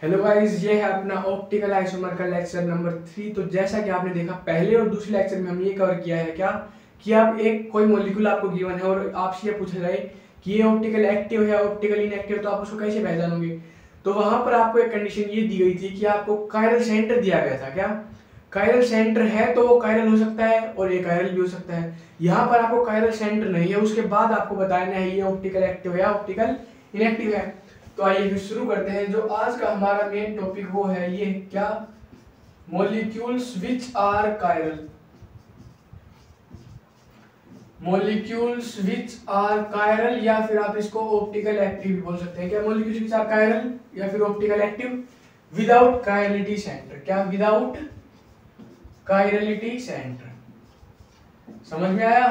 Hello guys, ये है अपना ऑप्टिकल आइसोमर का लेक्चर नंबर 3। तो जैसा कि आपने देखा पहले और दूसरे लेक्चर में हम ये कवर किया है क्या कि आप एक कोई मॉलिक्यूल आपको गिवन है और आपसे ये पूछा जाए कि ये ऑप्टिकल एक्टिव है ऑप्टिकल इनएक्टिव, तो आप उसको कैसे पहचानोगे। तो वहां पर आपको एक कंडीशन ये दी गई थी कि आपको कायरल सेंटर दिया गया था। क्या कायरल सेंटर है तो वो कायरल हो सकता है और ये कायरल भी हो सकता है। यहाँ पर आपको कायरल सेंटर नहीं है, उसके बाद आपको बताना है ये ऑप्टिकल एक्टिव है या ऑप्टिकल इनएक्टिव है। तो आइए फिर शुरू करते हैं। जो आज का हमारा मेन टॉपिक वो है ये क्या, molecules which are chiral. Molecules which are chiral या फिर आप इसको ऑप्टिकल एक्टिव भी बोल सकते हैं। क्या मॉलिक्यूल्स विच आर कायरल या फिर optical active without chirality centre. क्या विदाउट कायरलिटी सेंटर। समझ में आया?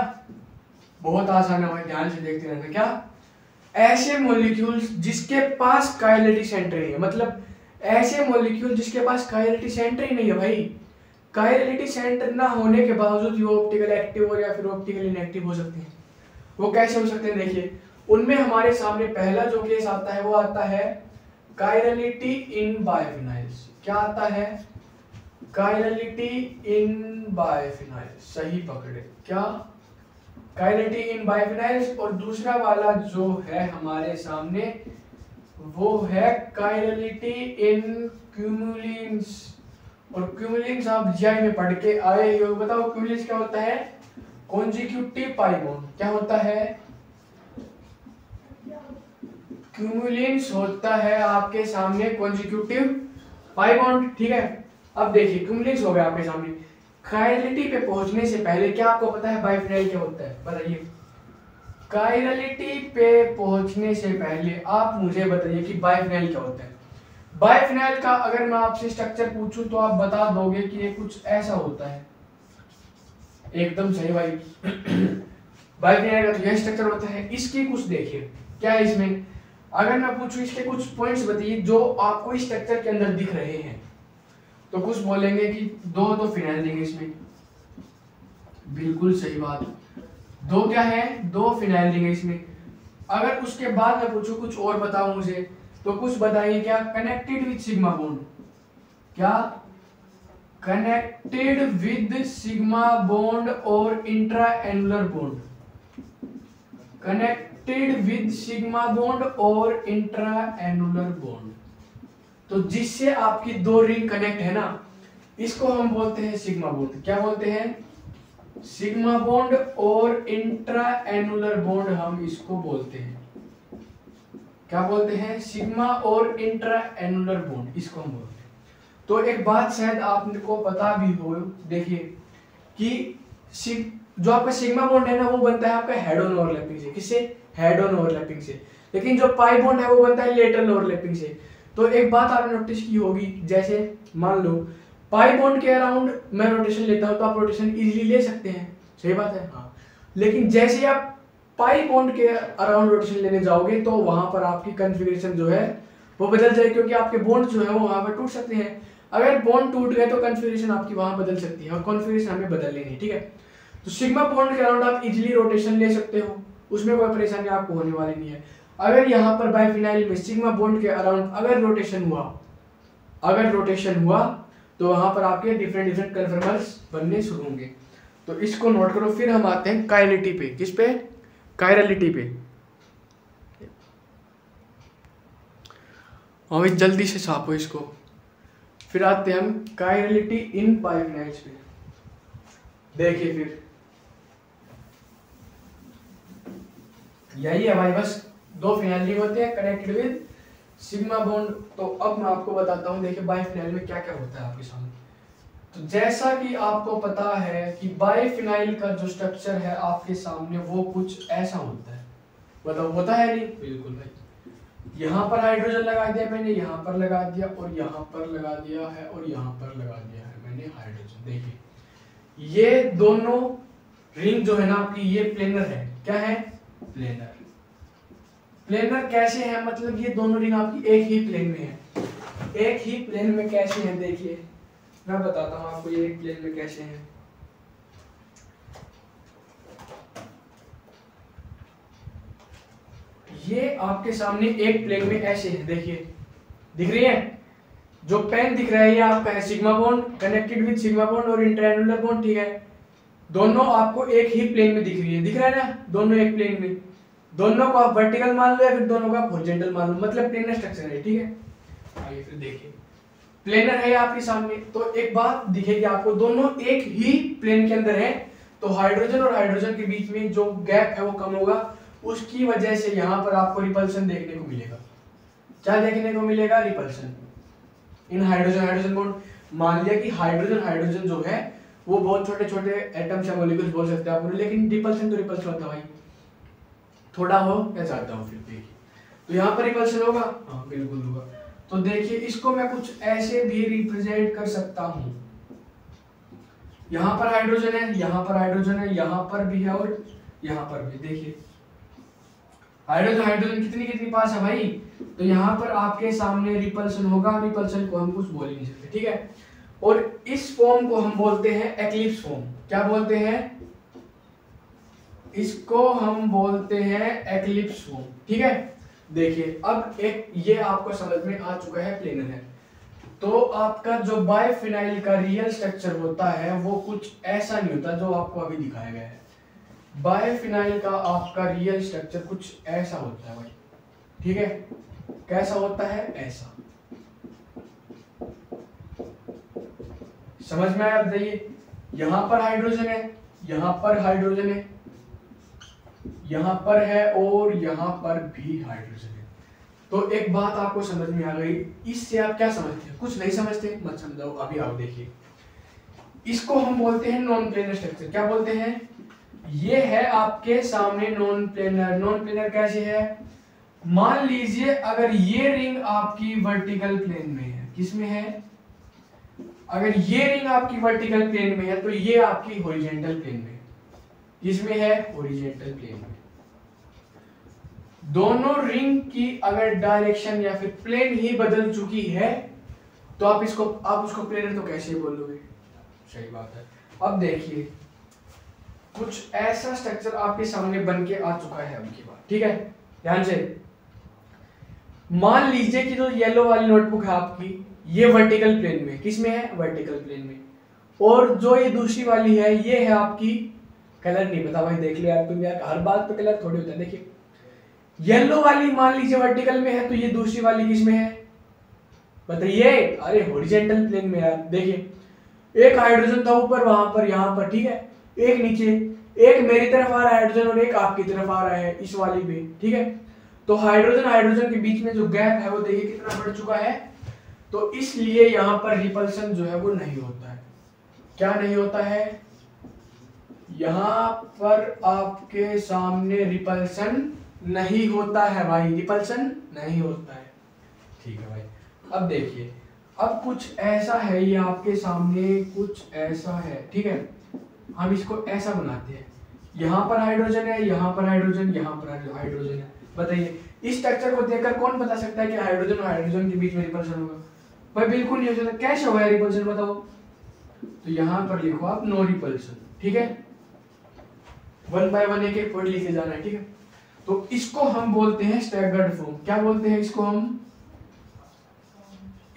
बहुत आसान है भाई, ध्यान से देखते रहना। क्या ऐसे मॉलिक्यूल्स जिसके पास कायरलिटी सेंटर नहीं है, मतलब ऐसे मॉलिक्यूल जिसके पास कायरलिटी सेंटर ही नहीं है भाई। कायरलिटी सेंटर ना होने के बावजूद वो ऑप्टिकल एक्टिव और या फिर ऑप्टिकल इनएक्टिव हो सकते हैं। वो कैसे हो सकते हैं देखिए, उनमें हमारे सामने पहला जो केस आता है वो आता है कायरलिटी इन बायफिनाइल्स। क्या आता है? कायरलिटी इन बायफिनाइल्स। सही पकड़े, क्या कायरलिटी इन बायफिनाइल्स। और दूसरा वाला जो है हमारे सामने वो है कायरलिटी इन क्यूमुलिन्स। और क्यूमुलिन्स आप जीआई में पढ़ के आए हो, बताओ क्यूमुलिन्स क्या होता है? Consecutive pi bond. क्या होता है? क्यूमुलिन्स होता है आपके सामने कॉन्जिक्यूटिव पाई बॉन्ड। ठीक है, अब देखिए क्यूमुलिन्स हो गया आपके सामने। कायरलिटी पे पहुंचने से पहले क्या आपको पता है बायफिनाइल क्या होता है? बताइए। कायरलिटी पे पहुंचने से पहले आप मुझे बताइए कि बायफिनाइल क्या होता है। बायफिनाइल का अगर मैं आपसे स्ट्रक्चर पूछूं तो आप बता दोगे कि ये कुछ ऐसा होता है। एकदम सही भाई। बायफिनाइल का तो यह स्ट्रक्चर होता है। इसकी कुछ देखिए क्या है इसमें। अगर मैं पूछूं इसके कुछ पॉइंट्स बताइए जो आपको इस स्ट्रक्चर के अंदर दिख रहे हैं, तो कुछ बोलेंगे कि दो तो फिनाइल देंगे इसमें। बिल्कुल सही बात, दो क्या है? दो फिनाइल देंगे इसमें। अगर उसके बाद मैं पूछूं कुछ और बताओ मुझे, तो कुछ बताइए। क्या कनेक्टेड विद सिग्मा बॉन्ड। क्या कनेक्टेड विद सिग्मा बॉन्ड और intra annular bond. Connected with sigma bond और इंट्रा एनुलर बॉन्ड। तो जिससे आपकी दो रिंग कनेक्ट है ना, इसको हम बोलते हैं सिग्मा बॉन्ड। क्या बोलते हैं? सिग्मा बॉन्ड और इंट्रा एनुलर बॉन्ड हम इसको बोलते हैं। क्या बोलते हैं? सिग्मा और इंट्रा एनुलर बॉन्ड, इसको हम बोलते हैं। तो एक बात शायद आपको पता भी हो, देखिए कि जो आपका सिग्मा बॉन्ड है ना वो बनता है आपका हेड ऑन ओवरलैपिंग से। किससे? हेड ऑन ओवरलैपिंग से। लेकिन जो पाई बॉन्ड है वो बनता है लेटरल ओवरलैपिंग से। तो एक बात आपने नोटिस की होगी, जैसे मान लो पाई बॉन्ड के अराउंड मैं रोटेशन लेता हूं तो आप रोटेशन इजीली ले सकते हैं। सही बात है, हाँ। लेकिन जैसे आप पाई बॉन्ड के अराउंड रोटेशन लेने जाओगे तो वहां पर आपकी कॉन्फ़िगरेशन जो है वो बदल जाएगी, क्योंकि आपके बॉन्ड जो है वो वहां पर टूट सकते हैं। अगर बॉन्ड टूट गए तो कॉन्फ़िगरेशन आपकी वहां बदल सकती है और कॉन्फ़िगरेशन हमें बदल लेनी है। ठीक है, तो सिग्मा बॉन्ड के अराउंड आप इजीली रोटेशन ले सकते हो, उसमें कोई परेशानी आपको होने वाली नहीं है। अगर यहाँ पर बायफिनाइल में सिग्मा बॉन्ड के अराउंड अगर रोटेशन हुआ तो वहां पर आपके डिफरेंट कन्फर्मर्स बनने शुरू होंगे। तो इसको नोट करो। फिर हम आते हैं कायरलिटी पे। किस पे? कायरलिटी पे। और जल्दी से छापो इसको। फिर आते हैं हम कायरलिटी इन बायफिनाइल्स पे। देखिए फिर यही है भाई, बस दो फिनाइल रिंग होते हैं कनेक्टेड विद सिग्मा बॉन्ड। तो अब मैं आपको बताता हूँ, देखिए बायफिनाइल में क्या क्या होता है आपके सामने। तो जैसा कि आपको पता है कि बायफिनाइल का जो स्ट्रक्चर है आपके सामने वो कुछ ऐसा होता है। बताओ होता है नहीं? बिल्कुल भाई। यहाँ पर हाइड्रोजन लगा दिया मैंने, यहाँ पर लगा दिया और यहाँ पर लगा दिया है और यहाँ पर लगा दिया है मैंने हाइड्रोजन। देखिए ये दोनों रिंग जो है ना आपकी, ये प्लेनर है। क्या है? प्लेनर। प्लेनर कैसे है? मतलब ये दोनों रिंग आपकी एक ही प्लेन में है। एक ही प्लेन में कैसे है देखिए, मैं बताता हूं आपको ये एक प्लेन में कैसे है। ये आपके सामने एक प्लेन में ऐसे है, देखिए दिख रही है। जो पेन दिख रहा है ये आपका है sigma bond connected with sigma bond और इंट्राएनुलर बॉन्ड, ठीक है। दोनों आपको एक ही प्लेन में दिख रही है, दिख रहा है ना, दोनों एक प्लेन में। दोनों को आप वर्टिकल मान लो या फिर दोनों को आप हॉरिजॉन्टल मान लो, मतलब प्लेनर स्ट्रक्चर है, ठीक है। आइए फिर देखिए, प्लेनर है आपके सामने, तो एक बात दिखेगी आपको, दोनों एक ही प्लेन के अंदर है, तो हाइड्रोजन और हाइड्रोजन के बीच में जो गैप है वो कम होगा, उसकी वजह से यहाँ पर आपको रिपल्सन देखने को मिलेगा। क्या देखने को मिलेगा? रिपल्सन इन हाइड्रोजन हाइड्रोजन बॉन्ड। मान लिया कि हाइड्रोजन हाइड्रोजन जो है वो बहुत छोटे छोटे एटम्स या मॉलिक्यूल्स बोल सकते हैं आप, लेकिन रिपल्सन तो रिपल्सन होता है भाई, थोड़ा हो या ज्यादा हो, फिर देखिए तो यहाँ पर रिपल्सन होगा, हाँ बिल्कुल होगा। तो देखिए इसको मैं कुछ ऐसे भी रिप्रेजेंट कर सकता हूं, यहां पर हाइड्रोजन है, यहां पर हाइड्रोजन है, यहां पर भी है और यहां पर भी। देखिए हाइड्रोजन हाइड्रोजन कितनी कितनी पास है भाई, तो यहां पर आपके सामने रिपल्सन होगा, रिपल्सन को हम कुछ बोल ही नहीं सकते, ठीक है। और इस फॉर्म को हम बोलते हैं एक्लिप्स फॉर्म। क्या बोलते हैं? इसको हम बोलते हैं एक्लिप्स फॉर्म, ठीक है। देखिए अब एक ये आपको समझ में आ चुका है प्लेनर है, तो आपका जो बाइफिनाइल का रियल स्ट्रक्चर होता है वो कुछ ऐसा नहीं होता जो आपको अभी दिखाया गया है। बाइफिनाइल का आपका रियल स्ट्रक्चर कुछ ऐसा होता है भाई, ठीक है। कैसा होता है? ऐसा। समझ में आया? बताइए, यहां पर हाइड्रोजन है, यहां पर हाइड्रोजन है, यहां पर है और यहां पर भी हाइड्रोजन है। तो एक बात आपको समझ में आ गई, इससे आप क्या समझते हैं? कुछ नहीं समझते मत समझाओ, अभी आप देखिए। इसको हम बोलते हैं नॉन प्लेनर स्ट्रक्चर। क्या बोलते हैं? ये है आपके सामने नॉन प्लेनर। नॉन प्लेनर कैसे है? मान लीजिए अगर ये रिंग आपकी वर्टिकल प्लेन में है, किसमें है? अगर ये रिंग आपकी वर्टिकल प्लेन में है तो ये आपकी हॉरिजॉन्टल प्लेन में है। किसमें है? हॉरिजॉन्टल प्लेन में। दोनों रिंग की अगर डायरेक्शन या फिर प्लेन ही बदल चुकी है तो आप उसको प्लेनर तो कैसे बोलोगे? सही बात है। अब देखिए कुछ ऐसा स्ट्रक्चर आपके सामने बन के आ चुका है अबकी बात, ठीक है, ध्यान से। मान लीजिए कि जो येलो वाली नोटबुक है आपकी, ये वर्टिकल प्लेन में, किसमें है? वर्टिकल प्लेन में। और जो ये दूसरी वाली है ये है आपकी, कलर नहीं पता भाई, देख लो यार तुम, यार हर बात पे कलर थोड़ी होता है। देखिए येलो वाली मान लीजिए वर्टिकल में है, तो ये दूसरी वाली किसमें है बताइए? अरे हॉरिजॉन्टल प्लेन में यार। देखिए एक हाइड्रोजन था ऊपर, वहां पर, यहां पर, ठीक है, एक नीचे, एक मेरी तरफ आ रहा है हाइड्रोजन और एक आपकी तरफ आ रहा है इस वाली पे, ठीक है। तो हाइड्रोजन हाइड्रोजन के बीच में जो गैप है वो देखिए कितना बढ़ चुका है, तो इसलिए यहां पर रिपल्सन जो है वो नहीं होता है। क्या नहीं होता है? यहां पर आपके सामने रिपल्सन नहीं होता है भाई, रिपल्सन नहीं होता है, ठीक है भाई। अब देखिए, अब कुछ ऐसा है, ये आपके सामने कुछ ऐसा है, ठीक है। हम इसको ऐसा बनाते हैं, यहाँ पर हाइड्रोजन है, यहाँ पर हाइड्रोजन, यहाँ पर हाइड्रोजन है। बताइए इस स्ट्रक्चर को देखकर कौन बता सकता है कि हाइड्रोजन और हाइड्रोजन के बीच में रिपल्सन होगा? भाई बिल्कुल नहीं हो सकता। कैसे होगा रिपल्सन बताओ? तो यहाँ पर लिखो आप नो रिपल्सन, ठीक है। 1 बाय 1 एक एक पॉइंट लिखे जाना है, ठीक है। तो इसको हम बोलते हैं स्टैगर्ड फॉर्म। क्या बोलते हैं इसको?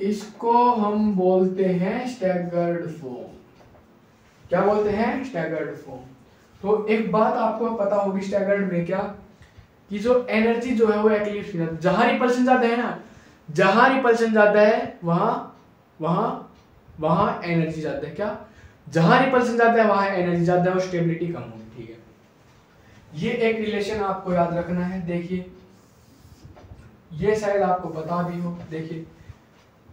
इसको हम बोलते हैं स्टैगर्ड फॉर्म। क्या बोलते हैं? Staggered form. तो एक बात आपको पता होगी स्टैगर्ड में क्या, कि जो एनर्जी जो है वो एक्लिप्स में, जहां रिपल्सन जाता है ना, जहां रिपल्सन जाता है वहां एनर्जी जाता है। क्या? जहां रिपल्सन जाता है वहां एनर्जी जाता है और स्टेबिलिटी कम होगी, ठीक है। ये एक रिलेशन आपको याद रखना है। देखिए ये शायद आपको पता भी हो। देखिए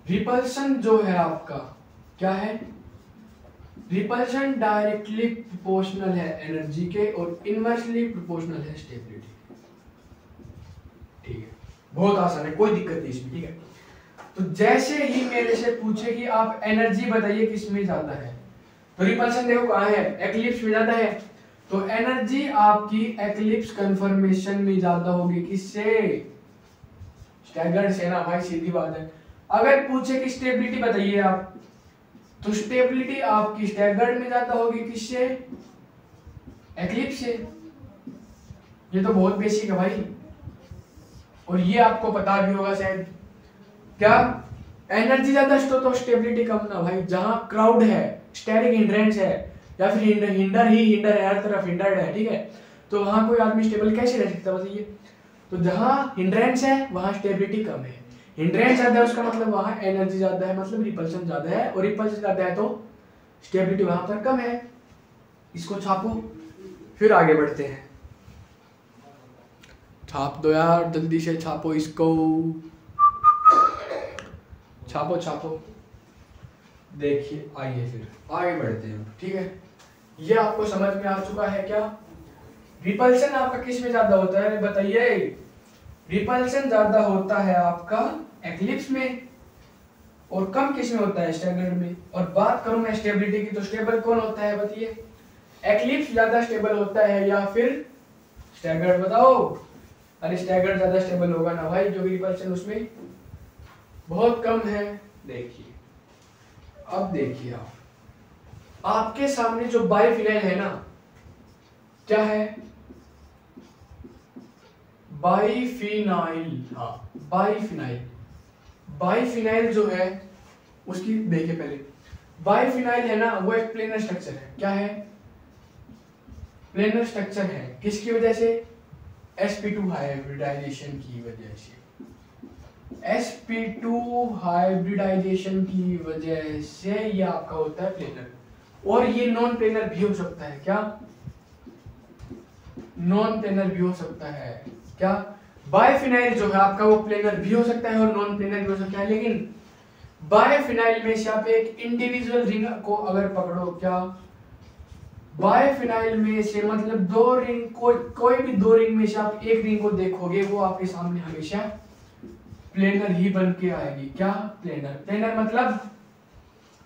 रिपल्सन जो है आपका क्या है? रिपल्सन डायरेक्टली प्रोपोर्शनल है एनर्जी के और इनवर्सली प्रोपोर्शनल है स्टेबिलिटी, ठीक है। बहुत आसान है, कोई दिक्कत नहीं इसमें, ठीक है। तो जैसे ही मेरे से पूछे कि आप एनर्जी बताइए किसमें जाता है, तो रिपल्सन देखो कहाँ है? एक्लिप्स में जाता है। तो एनर्जी आपकी एक्लिप्स कन्फर्मेशन में ज्यादा होगी। किससे? स्टैगर्ड से ना भाई, सीधी बात है। अगर पूछे कि स्टेबिलिटी बताइए आप, तो स्टेबिलिटी आपकी स्टैगर्ड में ज्यादा होगी। किससे? एक्लिप्स से। ये तो बहुत बेसिक है भाई, और ये आपको पता भी होगा शायद। क्या? एनर्जी ज्यादा तो स्टेबिलिटी कम ना भाई। जहां क्राउड है, स्टेरिक हिंड्रेंस है, या फिर हिंडर है, हर तरफ हिंडर्ड है, ठीक है, तो वहां कोई आदमी स्टेबल कैसे रह सकता है बताइए। तो जहां हिंड्रेंस है वहां स्टेबिलिटी कम है। हिंड्रेंस ज्यादा है उसका मतलब वहां एनर्जी ज्यादा है, मतलब रिपल्शन ज्यादा है, और रिपल्शन ज्यादा है तो स्टेबिलिटी वहां पर कम है। इसको छापो, फिर आगे बढ़ते हैं। छाप दो यार, जल्दी से छापो इसको, छापो छापो। देखिए आइए फिर आगे बढ़ते हैं, ठीक है। ये आपको समझ में आ चुका है क्या? रिपल्शन आपका किस में ज्यादा होता है बताइए। रिपल्शन ज्यादा होता है आपका एक्लिप्स में, और कम किस में होता है? स्टैगर्ड में। और बात करूं मैं स्टेबिलिटी की, तो स्टेबल कौन होता है बताइए? एक्लिप्स ज्यादा स्टेबल होता है या फिर स्टैगर्ड? बताओ। अरे स्टैगर्ड ज्यादा स्टेबल होगा ना भाई, जो रिपल्शन उसमें बहुत कम है। देखिए, अब देखिए आप, आपके सामने जो बाइफिनाइल है ना, क्या है? बाइफिनाइल, हाँ बाइफिनाइल। बाइफिनाइल जो है उसकी देखिए पहले, बाइफिनाइल है ना वो एक प्लेनर स्ट्रक्चर है। क्या है? प्लेनर स्ट्रक्चर है। किसकी वजह से? sp2 हाइब्रिडाइजेशन की वजह से। sp2 हाइब्रिडाइजेशन की वजह से ये आपका होता है प्लेनर। और ये नॉन प्लेनर भी हो सकता है। क्या? नॉन प्लेनर भी हो सकता है। क्या? बाइफिनाइल जो है आपका वो प्लेनर भी हो सकता है और नॉन प्लेनर भी हो सकता है, लेकिन बाइफिनाइल में से आप एक इंडिविजुअल रिंग को अगर पकड़ो, क्या बाइफिनाइल में से मतलब दो रिंग, कोई भी दो रिंग में से आप एक रिंग को देखोगे, वो आपके सामने हमेशा प्लेनर ही बन के आएगी। क्या? प्लेनर। प्लेनर मतलब,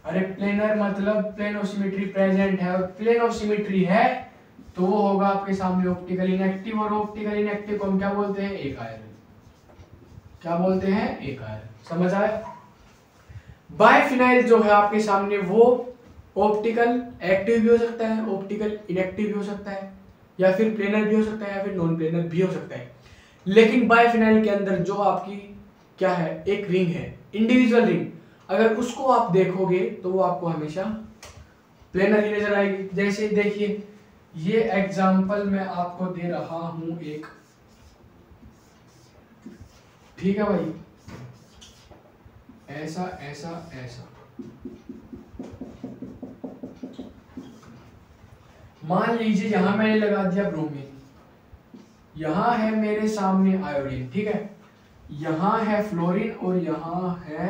अरे प्लेनर मतलब प्लेन ऑफ सिमेट्री प्रेजेंट है, और प्लेन ऑफ सिमेट्री है तो वो होगा आपके सामने ऑप्टिकल इनएक्टिव, और ऑप्टिकल इनएक्टिव को हम क्या बोलते हैं? एक आयर। क्या बोलते हैं? एक आयर। समझ आया? बाइफिनाइल जो है आपके सामने वो ऑप्टिकल एक्टिव भी हो सकता है, ऑप्टिकल इनएक्टिव भी हो सकता है, या फिर प्लेनर भी हो सकता है, या फिर नॉन प्लेनर भी हो सकता है। लेकिन बाइफिनाइल के अंदर जो आपकी क्या है? एक रिंग है, इंडिविजुअल रिंग। अगर उसको आप देखोगे तो वो आपको हमेशा प्लेनर ही नजर आएगी। जैसे देखिए, ये एग्जांपल मैं आपको दे रहा हूं एक, ठीक है भाई, ऐसा ऐसा ऐसा। मान लीजिए यहां मैंने लगा दिया ब्रोमीन, यहां है मेरे सामने आयोडीन, ठीक है, यहां है फ्लोरीन और यहां है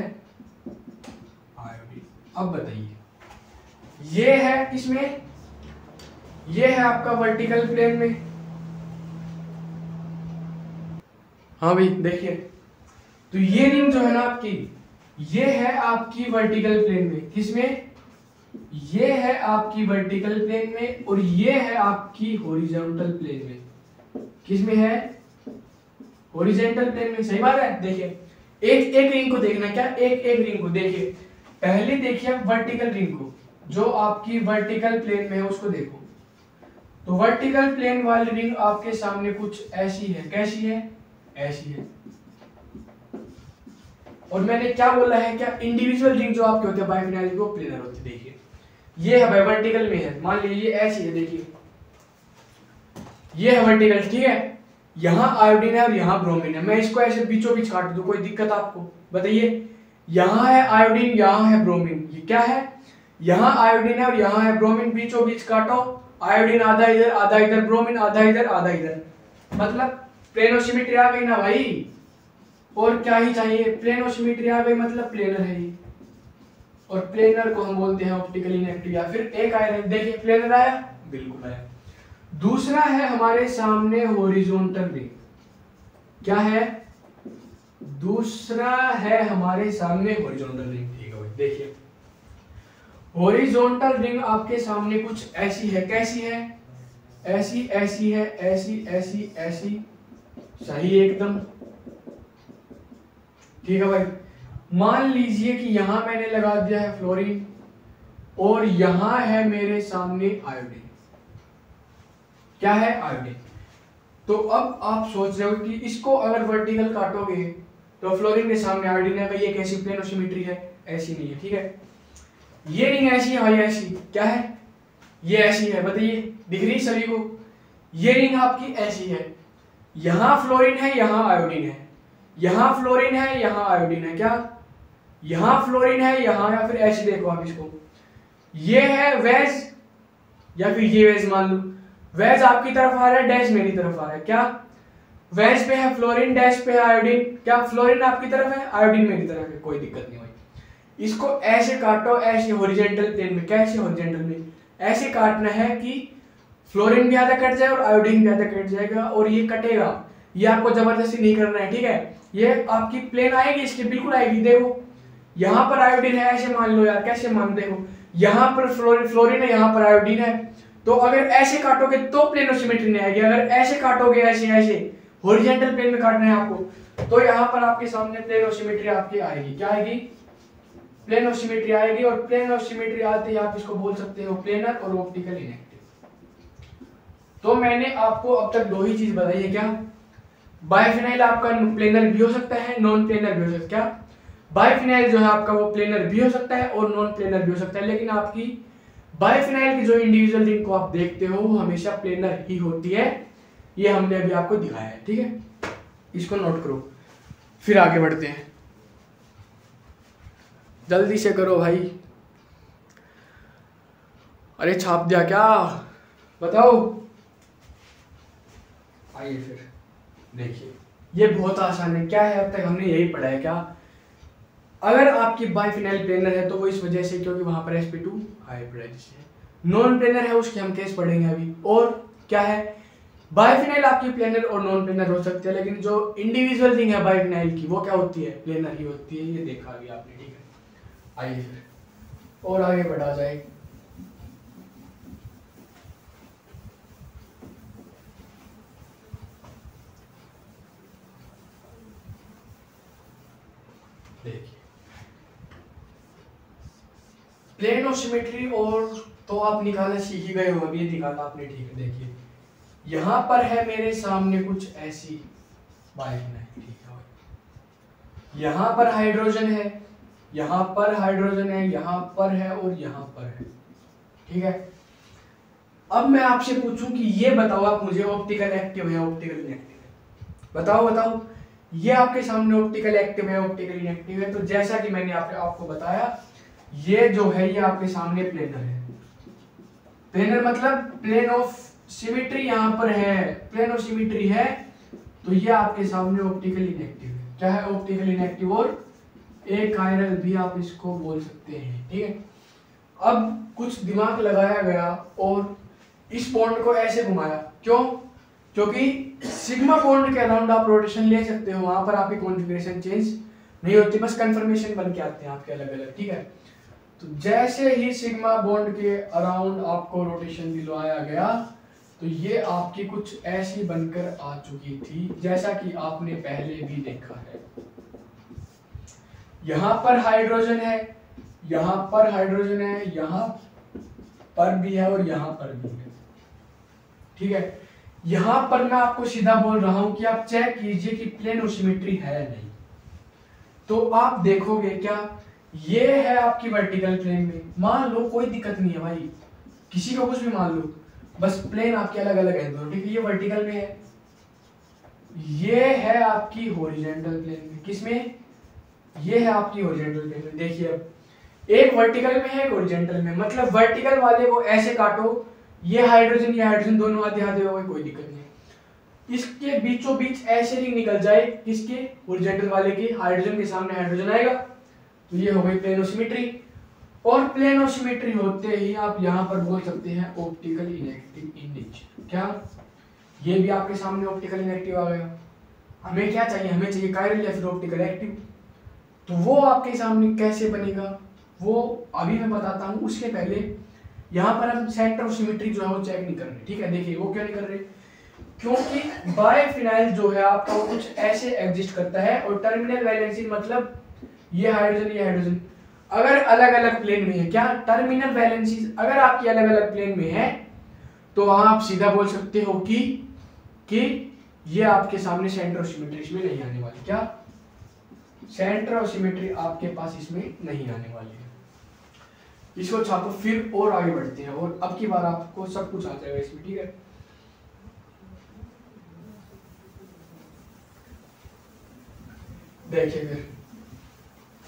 आयोडीन। अब बताइए, ये है किसमें? ये है आपका वर्टिकल प्लेन में। हाँ भाई देखिए, तो ये रिंग जो है ना आपकी, ये है आपकी वर्टिकल प्लेन में। किसमें? ये है आपकी वर्टिकल प्लेन में, और ये है आपकी हॉरिजॉन्टल प्लेन में। किसमें है? हॉरिजॉन्टल प्लेन में। सही बात है। देखिए, एक एक रिंग को देखना, क्या एक एक रिंग को देखिए। पहले देखिए आप वर्टिकल रिंग को, जो आपकी वर्टिकल प्लेन में है उसको देखो। तो वर्टिकल प्लेन वाली रिंग आपके सामने कुछ ऐसी है। कैसी है? ऐसी है। और मैंने क्या बोला है? क्या इंडिविजुअल रिंग जो आपके होते हैं बाइफिनाइल वो प्लेनर होते हैं। देखिए, ये है भाई वर्टिकल में है, मान लीजिए ये ऐसी है। देखिए, ये है वर्टिकल, ठीक है, यहाँ आयोडीन है और यहाँ ब्रोमीन है। मैं इसको ऐसे बीचों बीच काट दूं, कोई दिक्कत आपको? बताइए, यहाँ है आयोडीन, यहाँ है ब्रोमीन। ये क्या है? यहाँ आयोडीन है और यहाँ है ब्रोमीन, बीचों बीच काटो, आयोडीन आधा इधर आधा इधर, ब्रोमीन आधा इधर आधा इधर, मतलब प्लेन ऑफ सिमेट्री आ गई ना भाई। और क्या ही चाहिए? प्लेन ऑफ सिमेट्री आ गई मतलब प्लेनर है ये। और प्लेनर को हम बोलते हैं ऑप्टिकल इनएक्टिव या फिर एक आयरन। देखिए प्लेनर आया, बिल्कुल आया। दूसरा है हमारे सामने हॉरिजॉन्टल रिंग। क्या है? दूसरा है हमारे सामने हॉरिजॉन्टल रिंग। ठीक है भाई, देखिए हॉरिजॉन्टल रिंग आपके सामने कुछ ऐसी है। कैसी है? ऐसी ऐसी है, ऐसी ऐसी ऐसी। सही एकदम, ठीक है भाई। मान लीजिए कि यहां मैंने लगा दिया है फ्लोरीन और यहां है मेरे सामने आयोडीन। क्या है? आयोडीन। तो अब आप सोच रहे हो कि इसको अगर वर्टिकल काटोगे तो फ्लोरीन के सामने आयोडीन है भाई, ये कैसी प्लेन ऑफ सिमेट्री है, ऐसी नहीं है, ठीक है। ये रिंग ऐसी है भाई, ऐसी क्या है, ये ऐसी है, बताइए दिख रही सभी को, ये रिंग आपकी ऐसी है, यहां फ्लोरीन है यहां आयोडीन है, यहां फ्लोरीन है यहां आयोडीन है, क्या यहां फ्लोरीन है यहां, या फिर ऐसे देखो आप इसको, ये है वेज या फिर ये वेज मान लो, वेज आपकी तरफ आ रहा है, डैश मेरी तरफ आ रहा है, क्या वेज पे है फ्लोरीन, डैश पे है आयोडीन, क्या फ्लोरीन आपकी तरफ है आयोडीन मेरी तरफ है, कोई दिक्कत नहीं भाई। इसको ऐसे काटो, ऐसे हॉरिजॉन्टल प्लेन में, कैसे हॉरिजॉन्टल में ऐसे काटना है कि फ्लोरीन भी आधा कट जाए और आयोडीन भी आधा कट जाएगा, और ये कटेगा, ये आपको जबरदस्ती नहीं करना है, ठीक है। ये आपकी प्लेन आएगी, इसकी बिल्कुल आएगी, देखो यहाँ पर आयोडीन है, ऐसे मान लो यार, कैसे मान, देखो यहाँ पर फ्लोरीन है यहाँ पर आयोडीन है, तो अगर ऐसे काटोगे तो प्लेन ऑफ सिमेट्री नहीं आएगी, अगर ऐसे काटोगे ऐसे ऐसे हॉरिजॉन्टल प्लेन में काटना है आपको, तो यहाँ पर आपके सामने प्लेन ऑफ सिमेट्री आपकी आएगी, क्या आएगी, प्लेन ऑफ सिमेट्री आएगी। और प्लेन ऑफ सिमेट्री आते ही आप इसको बोल सकते हो प्लेनर और ऑप्टिकल इनएक्टिव। तो मैंने आपको अब तक दो ही चीज बताई है, क्या बाइफिनाइल आपका प्लेनर भी हो सकता है, नॉन प्लेनर भी हो सकता है, क्या बाइफिनाइल जो है आपका वो प्लेनर भी हो सकता है और नॉन प्लेनर भी हो सकता है, लेकिन आपकी बाइफिनाइल की जो इंडिविजुअल रिंग को आप देखते हो वो हमेशा प्लेनर ही होती है, ये हमने अभी आपको दिखाया है, ठीक है, इसको नोट करो। फिर आगे बढ़ते हैं, जल्दी से करो भाई, अरे छाप दिया क्या, बताओ, आइए फिर देखिए, ये बहुत आसान है, क्या है अब तक हमने यही पढ़ा है, क्या अगर आपकी बाइफिनाइल प्लेनर है तो वो इस वजह से क्योंकि वहां पर sp2 हाइब्रिडाइजेशन है, नॉन प्लेनर है उसके हम केस पढ़ेंगे अभी, और क्या है बाइफिनाइल आपकी प्लेनर और नॉन प्लेनर हो सकती है, लेकिन जो इंडिविजुअल रिंग है बाइफिनाइल की वो क्या होती है, प्लेनर ही होती है, ये देखा अभी आपने, ठीक है। आइए फिर और आगे बढ़ा जाए, देखिए प्लेन ऑफ सिमेट्री और तो आप निकालना सीख ही गए हो, अभी ये निकाला आपने, ठीक है। देखिए यहां पर है मेरे सामने कुछ ऐसी बाइफिनाइल, ठीक है, यहां पर हाइड्रोजन है, यहां पर हाइड्रोजन है, यहां पर है और यहां पर है, ठीक है। अब मैं आपसे पूछूं कि ये बताओ आप मुझे, ऑप्टिकल एक्टिव है ऑप्टिकल इनएक्टिव है, बताओ बताओ, ये आपके सामने ऑप्टिकल एक्टिव है ऑप्टिकल इनएक्टिव है, तो जैसा कि मैंने आपको बताया, ये जो है ये आपके सामने प्लेनर है, प्लेनर मतलब प्लेन ऑफ सिमेट्री यहां पर है, प्लेन ऑफ सिमेट्री है, तो ये आपके सामने ऑप्टिकल इनएक्टिव है, क्या है ऑप्टिकल इनएक्टिव और अकायरल भी आप इसको बोल सकते हैं, ठीक है। अब कुछ दिमाग लगाया गया और इस बॉन्ड को ऐसे घुमाया, क्यों, क्योंकि सिग्मा बॉन्ड के अराउंड आप रोटेशन ले सकते हो, वहां पर आपकी कॉन्फ़िगरेशन चेंज नहीं होती, बस कंफर्मेशन बन के आते हैं आपके अलग अलग, ठीक है। तो जैसे ही सिग्मा बॉन्ड के अराउंड आपको रोटेशन दिलवाया गया, तो ये आपकी कुछ ऐसी बनकर आ चुकी थी, जैसा कि आपने पहले भी देखा है, यहां पर हाइड्रोजन है, यहां पर हाइड्रोजन है, यहां पर भी है और यहां पर भी है, ठीक है। यहां पर मैं आपको सीधा बोल रहा हूं कि आप चेक कीजिए कि प्लेन ऑफ सिमेट्री है नहीं, तो आप देखोगे क्या, ये है आपकी वर्टिकल प्लेन में, मान लो कोई दिक्कत नहीं है भाई, किसी को कुछ भी मान लो, बस प्लेन आपके अलग अलग है दोनों, ठीक है, ये वर्टिकल में है, ये है आपकी हॉरिजॉन्टल प्लेन में, किसमें, ये है आपकी हॉरिजॉन्टल प्लेन में। देखिए अब एक वर्टिकल में है एक हॉरिजॉन्टल में, मतलब वर्टिकल वाले को ऐसे काटो, ये हाइड्रोजन दोनों आधे आधे हो गए, कोई दिक्कत नहीं, इसके बीचों बीच ऐसे रिंग निकल जाए, किसके, हॉरिजॉन्टल वाले के, हाइड्रोजन के सामने हाइड्रोजन आएगा, तो ये हो गई प्लेन ऑफ सिमेट्री, और प्लेन ऑफ सिमेट्री होते ही आप यहाँ पर बोल सकते हैं ऑप्टिकल इनएक्टिव इमेज, क्या ये भी आपके सामने ऑप्टिकल इनएक्टिव आ गया। हमें क्या चाहिए, हमें चाहिए कायरल या फिर ऑप्टिकल एक्टिव, तो वो आपके सामने कैसे बनेगा वो अभी मैं बताता हूँ, उसके पहले यहाँ पर हम सेंटर ऑफ सिमेट्री जो है वो चेक नहीं कर रहे, ठीक है। देखिए वो क्यों नहीं कर रहे, क्योंकि बाइफिनाइल जो है आपका वो कुछ ऐसे एग्जिस्ट करता है, और टर्मिनल वैलेंसी मतलब ये हाइड्रोजन अगर अलग अलग प्लेन में है, क्या टर्मिनल वैलेंसी अगर आपकी अलग अलग प्लेन में है, तो वहां आप सीधा बोल सकते हो कि ये आपके सामने सेंटर ऑफ सिमेट्री में नहीं आने वाली, क्या सेंटर ऑफ सिमेट्री आपके पास इसमें नहीं आने वाली है। इसको छापो, फिर और आगे बढ़ते हैं और अब की बार आपको सब कुछ आ जाएगा इसमें, ठीक है। देखिए फिर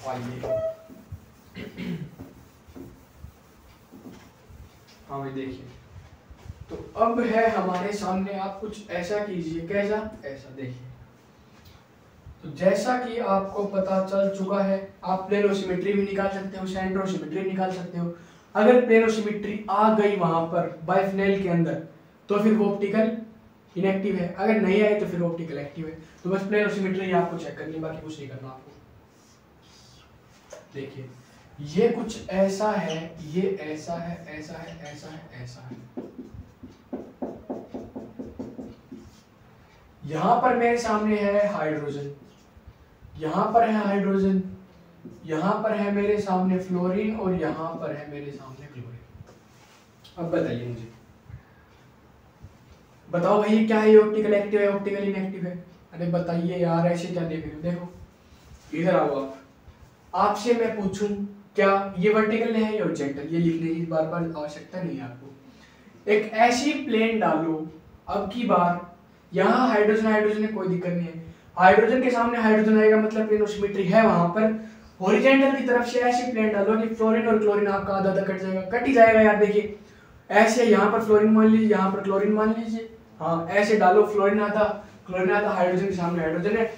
आइए, हाँ भाई देखिए, तो अब है हमारे सामने, आप कुछ ऐसा कीजिए, कैसा, ऐसा देखिए। तो जैसा कि आपको पता चल चुका है, आप प्लेन ऑफ सिमेट्री भी निकाल सकते हो, सेंटर ऑफ सिमेट्री निकाल सकते हो। अगर प्लेन ऑफ सिमेट्री आ गई वहां पर बाइफिनेल के अंदर तो फिर वो ऑप्टिकल इनएक्टिव है, अगर नहीं आए तो फिर ऑप्टिकल एक्टिव है। तो बस प्लेन ऑफ सिमेट्री आपको चेक करनी है, बाकी कुछ नहीं करना आपको। देखिए ये कुछ ऐसा है, ये ऐसा है, ऐसा है, ऐसा है, ऐसा है। यहां पर मेरे सामने है हाइड्रोजन, यहां पर है हाइड्रोजन, यहां पर है मेरे सामने फ्लोरीन और यहां पर है मेरे सामने क्लोरीन। अब बताइए मुझे, बताओ भाई क्या है, ऑप्टिकल एक्टिव है, ऑप्टिकल इनएक्टिव है? अरे बताइए यार, ऐसे क्या देख रहे हो? देखो इधर आओ आप, आपसे मैं पूछूं क्या ये वर्टिकल है या हॉरिजॉन्टल, ये लिखने की बार बार आवश्यकता नहीं है आपको। एक ऐसी प्लेन डालो, अब की बार यहाँ हाइड्रोजन हाइड्रोजन है, कोई दिक्कत नहीं है, हाइड्रोजन के सामने हाइड्रोजन आएगा मतलब प्लेन ऑफ सिमेट्री है वहां पर। हॉरिजॉन्टल की तरफ से ऐसी प्लेन डालो कि फ्लोरीन और क्लोरीन आपका आधा आधा कट जाएगा, कट ही जाएगा यार। देखिए ऐसे, यहाँ पर फ्लोरीन मान लीजिए, यहाँ पर क्लोरीन मान लीजिए, हाँ ऐसे डालो, फ्लोरीन आधा क्लोरीन आधा, हाइड्रोजन के सामने हाइड्रोजन है,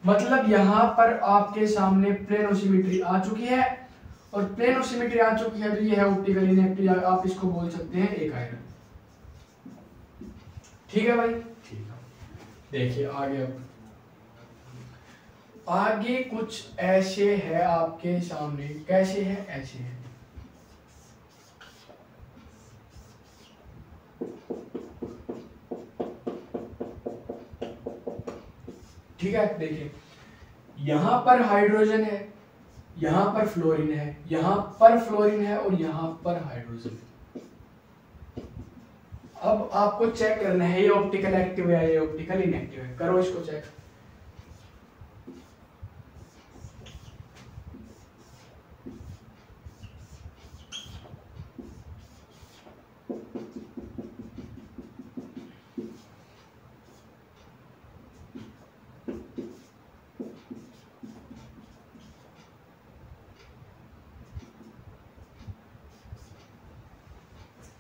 मतलब यहाँ पर आपके सामने प्लेन ऑफ सिमेट्री आ चुकी है। और प्लेन ऑफ सिमेट्री आ चुकी है तो ये है ऑप्टिकल इनएक्टिव, आप इसको बोल सकते हैं एक आयरन। ठीक है भाई, ठीक है। देखिए आगे, अब आगे कुछ ऐसे है आपके सामने, कैसे है, ऐसे है। ठीक है, देखिए यहां पर हाइड्रोजन है, यहां पर फ्लोरीन है, यहां पर फ्लोरीन है और यहां पर हाइड्रोजन है। अब आपको चेक करना है ये ऑप्टिकल एक्टिव है, ये ऑप्टिकल इनएक्टिव है, करो इसको चेक।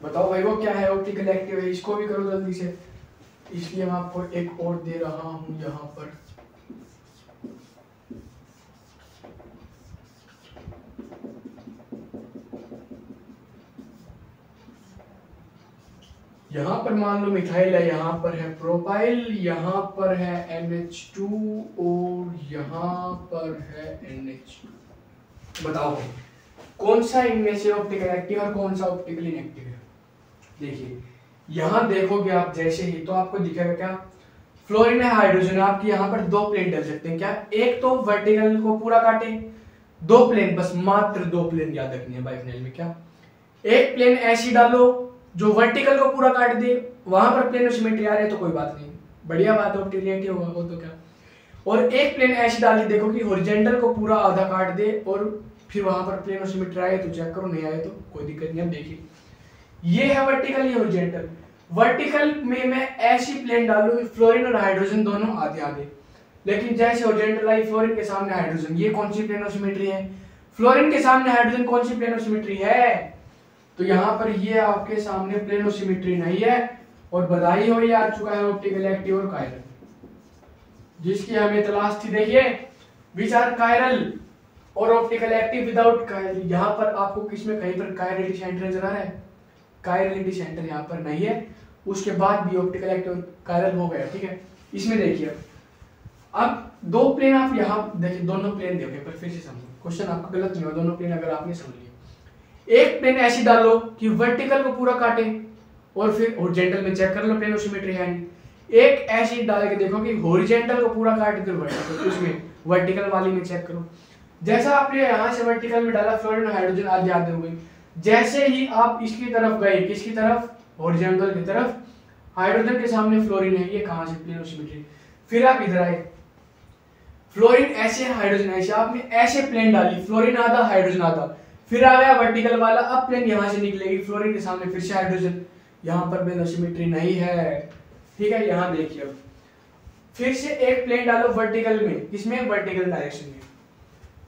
बताओ भाई वो क्या है, ऑप्टिकल एक्टिव है, इसको भी करो जल्दी से, इसलिए मैं आपको एक और दे रहा हूं यहां पर। यहाँ पर मान लो मिथाइल है, यहाँ पर है प्रोपाइल, यहाँ पर है NH2 और यहाँ पर है NH2। बताओ कौन सा इनमें से ऑप्टिकल एक्टिव और कौन सा ऑप्टिकल इनएक्टिव है? देखिए यहाँ देखोगे आप जैसे ही तो आपको दिखेगा क्या, फ्लोरीन है, हाइड्रोजन, आपकी यहाँ पर दो प्लेन डल सकते हैं क्या, एक तो वर्टिकल को पूरा काटे, दो प्लेन, बस मात्र दो प्लेन याद रखनी है बाइफिनेल में। क्या, एक प्लेन ऐसी डालो जो वर्टिकल को पूरा काट दे, वहां पर प्लेन ऑफ सिमेट्री आ रहे है तो कोई बात नहीं, बढ़िया बात है, ऑप्टिकल होगा वो तो क्या। और एक प्लेन ऐसी डाल के देखो कि हॉरिजॉन्टल को पूरा आधा काट दे और फिर वहां पर प्लेन ऑफ सिमेट्री आए तो चेक करो, नहीं आए तो कोई दिक्कत नहीं। अब देखिए ये है वर्टिकल, ये हॉरिजॉन्टल। वर्टिकल में मैं ऐसी प्लेन डालूं फ्लोरीन और हाइड्रोजन दोनों आधे आधे, लेकिन जैसे हॉरिजॉन्टल आई, फ्लोरीन के सामने हाइड्रोजन, ये कौन सी प्लेन ऑफ सिमेट्री है? फ्लोरीन के सामने हाइड्रोजन, कौन सी प्लेन ऑफ सिमेट्री है? तो यहाँ पर ये आपके सामने प्लेन ऑफ सिमेट्री नहीं है, और बधाई हो, ये आ चुका है ऑप्टिकल एक्टिव और कायरल, जिसकी हमें तलाश थी। देखिए विच आर कायरल और ऑप्टिकल एक्टिव विदाउट कायरल। यहाँ पर आपको किसमें कहीं पर कायरलिटी सेंटर नजर आ रहा है? कायरलिटी सेंटर यहाँ पर नहीं है, उसके बाद भी ऑप्टिकल एक्टिव और कायरल हो गया। ठीक है, इसमें देखिए अब दो प्लेन आप यहाँ देखिए, दोनों प्लेन देखिए, पर फिर से समझो, क्वेश्चन आपका गलत नहीं हुआ, दोनों प्लेन अगर आपने समझ लिया। एक प्लेन ऐसी डालो कि वर्टिकल को पूरा काटे और फिर हॉरिजॉन्टल में चेक कर लो प्लेन ऑफ सिमेट्री है नहीं। एक ऐसी डाल के देखो कि हॉरिजॉन्टल को पूरा काट दे वर्टिकल, उसमें वर्टिकल वाली में चेक करो। जैसा आपने यहाँ से वर्टिकल में डाला, फ्लोरीन और हाइड्रोजन आधे आधे हो गई। जैसे ही आप इसकी तरफ गए, किसकी तरफ? हॉरिजॉन्टल की तरफ, हाइड्रोजन के सामने फ्लोरीन है, ये कहाँ से? Plane of symmetry. फिर आप इधर आए, फ्लोरीन ऐसे, हाइड्रोजन ऐसे, आपने ऐसे प्लेन डाली, फ्लोरीन आधा हाइड्रोजन आधा, फिर आ गया वर्टिकल वाला, अब प्लेन यहाँ से निकलेगी, फ्लोरीन के सामने फिर से हाइड्रोजन, यहाँ पर प्लेन सिमेट्री नहीं है, ठीक है। यहाँ देखिए अब फिर से एक प्लेन डालो वर्टिकल में, किसमें, वर्टिकल डायरेक्शन में,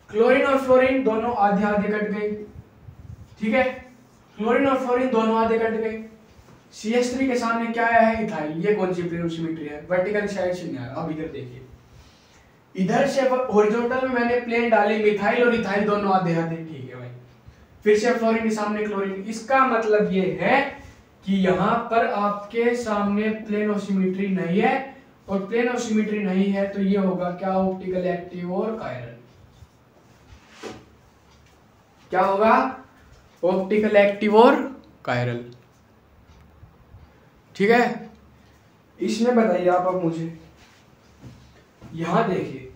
क्लोरीन और फ्लोरीन दोनों आधे आधे कट गए, ठीक है, क्लोरीन और फ्लोरीन दोनों आधे कट गए। CH3 के सामने क्या आया है, इथाइल, ये कौन सी प्लेन सिमेट्री है, वर्टिकल साइड से नहीं आया। अब इधर देखिए, इधर से हॉरिजॉन्टल में मैंने प्लेन डाली, मिथाइल और इथाइल दोनों आधे आधे, ठीक है भाई। फिर से फ्लोरीन के सामने क्लोरीन, इसका मतलब ये है कि यहाँ पर आपके सामने प्लेन ऑफ सिमेट्री नहीं है, और प्लेन ऑफ सिमेट्री नहीं है तो ये होगा क्या, ऑप्टिकल एक्टिव और कायरल। क्या होगा, ऑप्टिकल एक्टिव और कायरल, ठीक है। इसमें बताइए आप अब मुझे, यहां देखिए,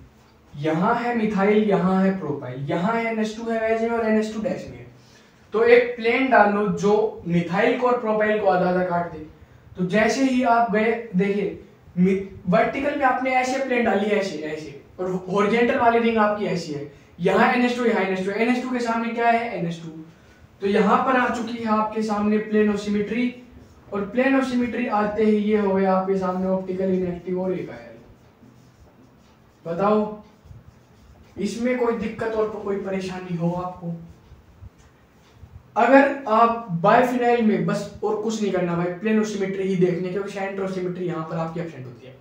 यहां है मिथाइल, यहां है प्रोपाइल, यहां है NH2 है वेज में और NH2 डैश में, तो एक प्लेन डालो जो मिथाइल को और प्रोपाइल को आधा आधा काट दे। तो जैसे ही आप गए, देखिए वर्टिकल में आपने ऐसे प्लेन डाली है, ऐसे ऐसे, और हॉरिजॉन्टल वाली रिंग आपकी ऐसी है, यहाँ NH2 यहाँ NH2, NH2 के सामने क्या है, NH2, तो यहाँ पर आ चुकी है आपके सामने प्लेन ऑफ सिमेट्री, और प्लेन ऑफ सिमेट्री आते ही ये हो गया आपके सामने ऑप्टिकल इनएक्टिव और एक आयल। बताओ इसमें कोई दिक्कत और कोई परेशानी हो आपको? अगर आप बायफिनाइल में बस और कुछ नहीं करना भाई, प्लेन ऑफ सिमेट्री ही देखनी है, क्योंकि सेंटर ऑफ सिमेट्री यहाँ पर आपकी एब्सेंट होती है,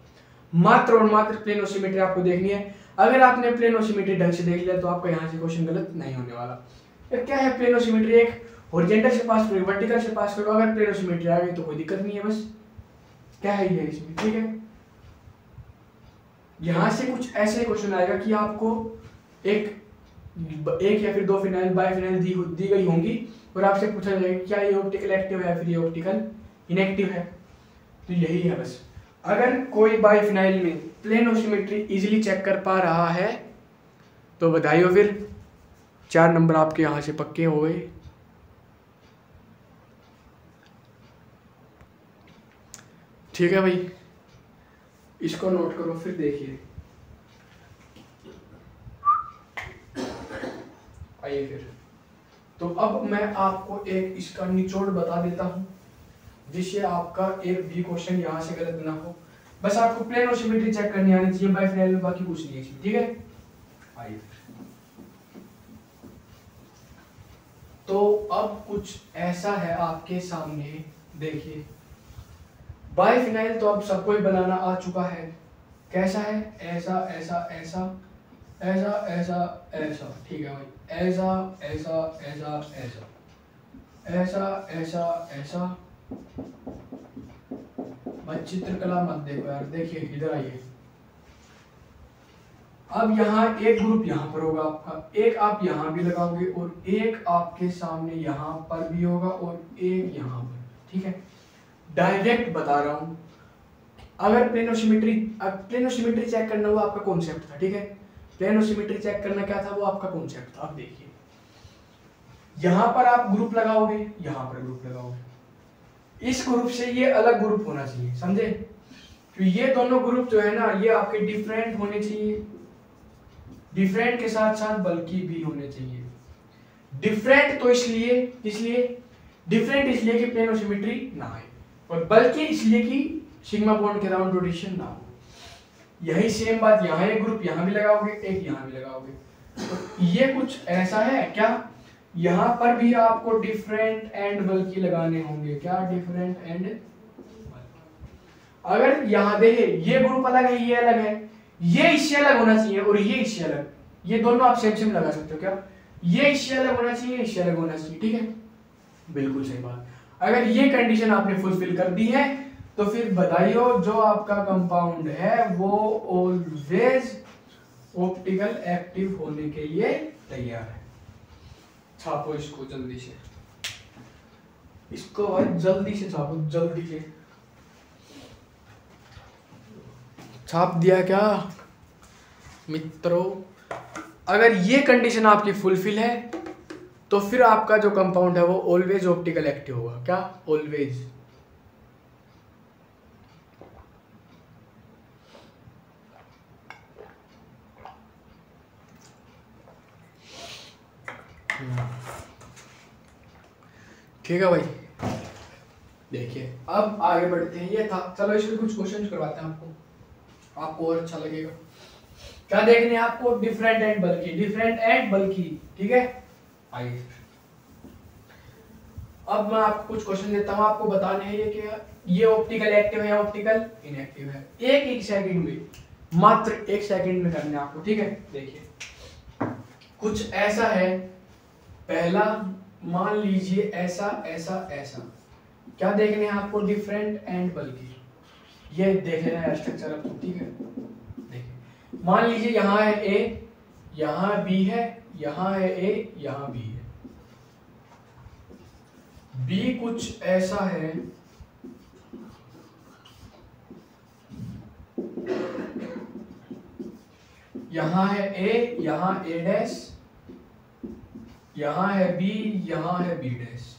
मात्र और मात्र प्लेन ऑफ सिमेट्री आपको देखनी है। अगर आपने प्लेन ऑफ सिमेट्री ढंग से देख लिया तो आपका यहाँ से क्वेश्चन गलत नहीं होने वाला। फिर क्या है प्लेन ऑफ सिमेट्री, एक हॉरिजॉन्टल से पास करो, वर्टिकल से पास करो, अगर प्लेन ऑफ सिमेट्री आ गई तो कोई दिक्कत नहीं है, बस क्या है ये इसमें, ठीक है। यहां से कुछ ऐसे क्वेश्चन आएगा कि आपको एक या फिर दो फिनाइल बायफिनाइल दी गई होंगी और आपसे पूछा जाएगा क्या ये ऑप्टिकल एक्टिव है या फिर ये ऑप्टिकल इनएक्टिव है, तो यही है बस। अगर कोई बायफिनाइल में plane of symmetry easily check कर पा रहा है तो बधाई हो, फिर 4 नंबर आपके यहां से पक्के हो गए। ठीक है भाई, इसको नोट करो, फिर देखिए आइए फिर। तो अब मैं आपको एक इसका निचोड़ बता देता हूं जिससे आपका एक भी क्वेश्चन यहां से गलत ना हो। बस आपको प्लेन और सिमेट्री चेक करनी आनी चाहिए बायफिनाइल में, बाकी कुछ नहीं है इसमें, ठीक है। आइए तो अब कुछ ऐसा है आपके सामने, देखिए बायफिनाइल तो अब सबको ही बनाना आ चुका है। कैसा है, ऐसा ऐसा ऐसा ऐसा ऐसा ऐसा, ठीक है भाई, ऐसा ऐसा ऐसा ऐसा ऐसा ऐसा ऐसा। भाई चित्रकला मत देखो यार, देखिए इधर आइए। अब यहाँ एक ग्रुप यहाँ पर होगा आपका, एक आप यहाँ भी लगाओगे और एक आपके सामने यहाँ पर भी होगा और एक यहाँ पर, ठीक है। डायरेक्ट बता रहा हूं, अगर प्लेन ऑफ सिमेट्री चेक करना वो आपका कॉन्सेप्ट था, ठीक है। प्लेन ऑफ सिमेट्री चेक करना क्या था, वो आपका कॉन्सेप्ट था। अब देखिए यहां पर आप ग्रुप लगाओगे, यहां पर ग्रुप लगाओगे, इस ग्रुप से ये अलग ग्रुप होना चाहिए, समझे। तो ये दोनों ग्रुप जो है ना, ये आपके डिफरेंट होने चाहिए, डिफरेंट के साथ साथ बल्कि भी होने चाहिए। डिफरेंट तो इसलिए डिफरेंट इसलिए कि प्लेन ऑफ सिमेट्री ना आए, और बल्कि इसलिए कि सिग्मा बॉन्ड के राउंड रोटेशन ना हो। यही सेम बात यहाँ एक ग्रुप यहाँ भी लगाओगे, एक यहाँ भी लगाओगे, तो ये कुछ ऐसा है क्या, यहाँ पर भी आपको डिफरेंट एंड बल्कि लगाने होंगे। क्या, डिफरेंट एंड, अगर यहाँ देखे ये ग्रुप अलग है, ये अलग है, ये इससे अलग होना चाहिए और ये इससे अलग, ये दोनों आप सेम सेम लगा सकते हो। क्या, ये इससे अलग होना चाहिए, इससे अलग होना चाहिए, ठीक है, बिल्कुल सही बात। अगर ये कंडीशन आपने फुलफिल कर दी है तो फिर बताइयो जो आपका कंपाउंड है वो ऑलवेज ऑप्टिकल एक्टिव होने के लिए तैयार है। छापो इसको जल्दी से, इसको भाई जल्दी से छापो, जल्दी से छाप दिया क्या मित्रों। अगर ये कंडीशन आपकी फुलफिल है तो फिर आपका जो कंपाउंड है वो ऑलवेज ऑप्टिकल एक्टिव होगा। क्या, ऑलवेज। ठीक है भाई। देखिए अब आगे बढ़ते हैं, ये था, चलो इसमें कुछ क्वेश्चन करवाते हैं आपको और अच्छा लगेगा। क्या देखने हैं आपको? Different and bulky, different and bulky, ठीक है। आइए अब मैं आपको कुछ क्वेश्चन देता हूं, आपको बताने हैं ये क्या, ये ऑप्टिकल एक्टिव है या ऑप्टिकल इनएक्टिव है। एक सेकंड में, मात्र 1 सेकंड में करने आपको, ठीक है। देखिए कुछ ऐसा है, पहला मान लीजिए ऐसा ऐसा ऐसा, क्या देखने हैं आपको? डिफरेंट एंड बल्की। ये देख लेना है स्ट्रक्चर अब, ठीक है। देखिए मान लीजिए यहाँ है ए, यहाँ बी है, यहाँ है ए, यहाँ बी है। बी कुछ ऐसा है, यहाँ है ए, यहाँ ए डैश, यहाँ है बी, यहाँ है बी डैश।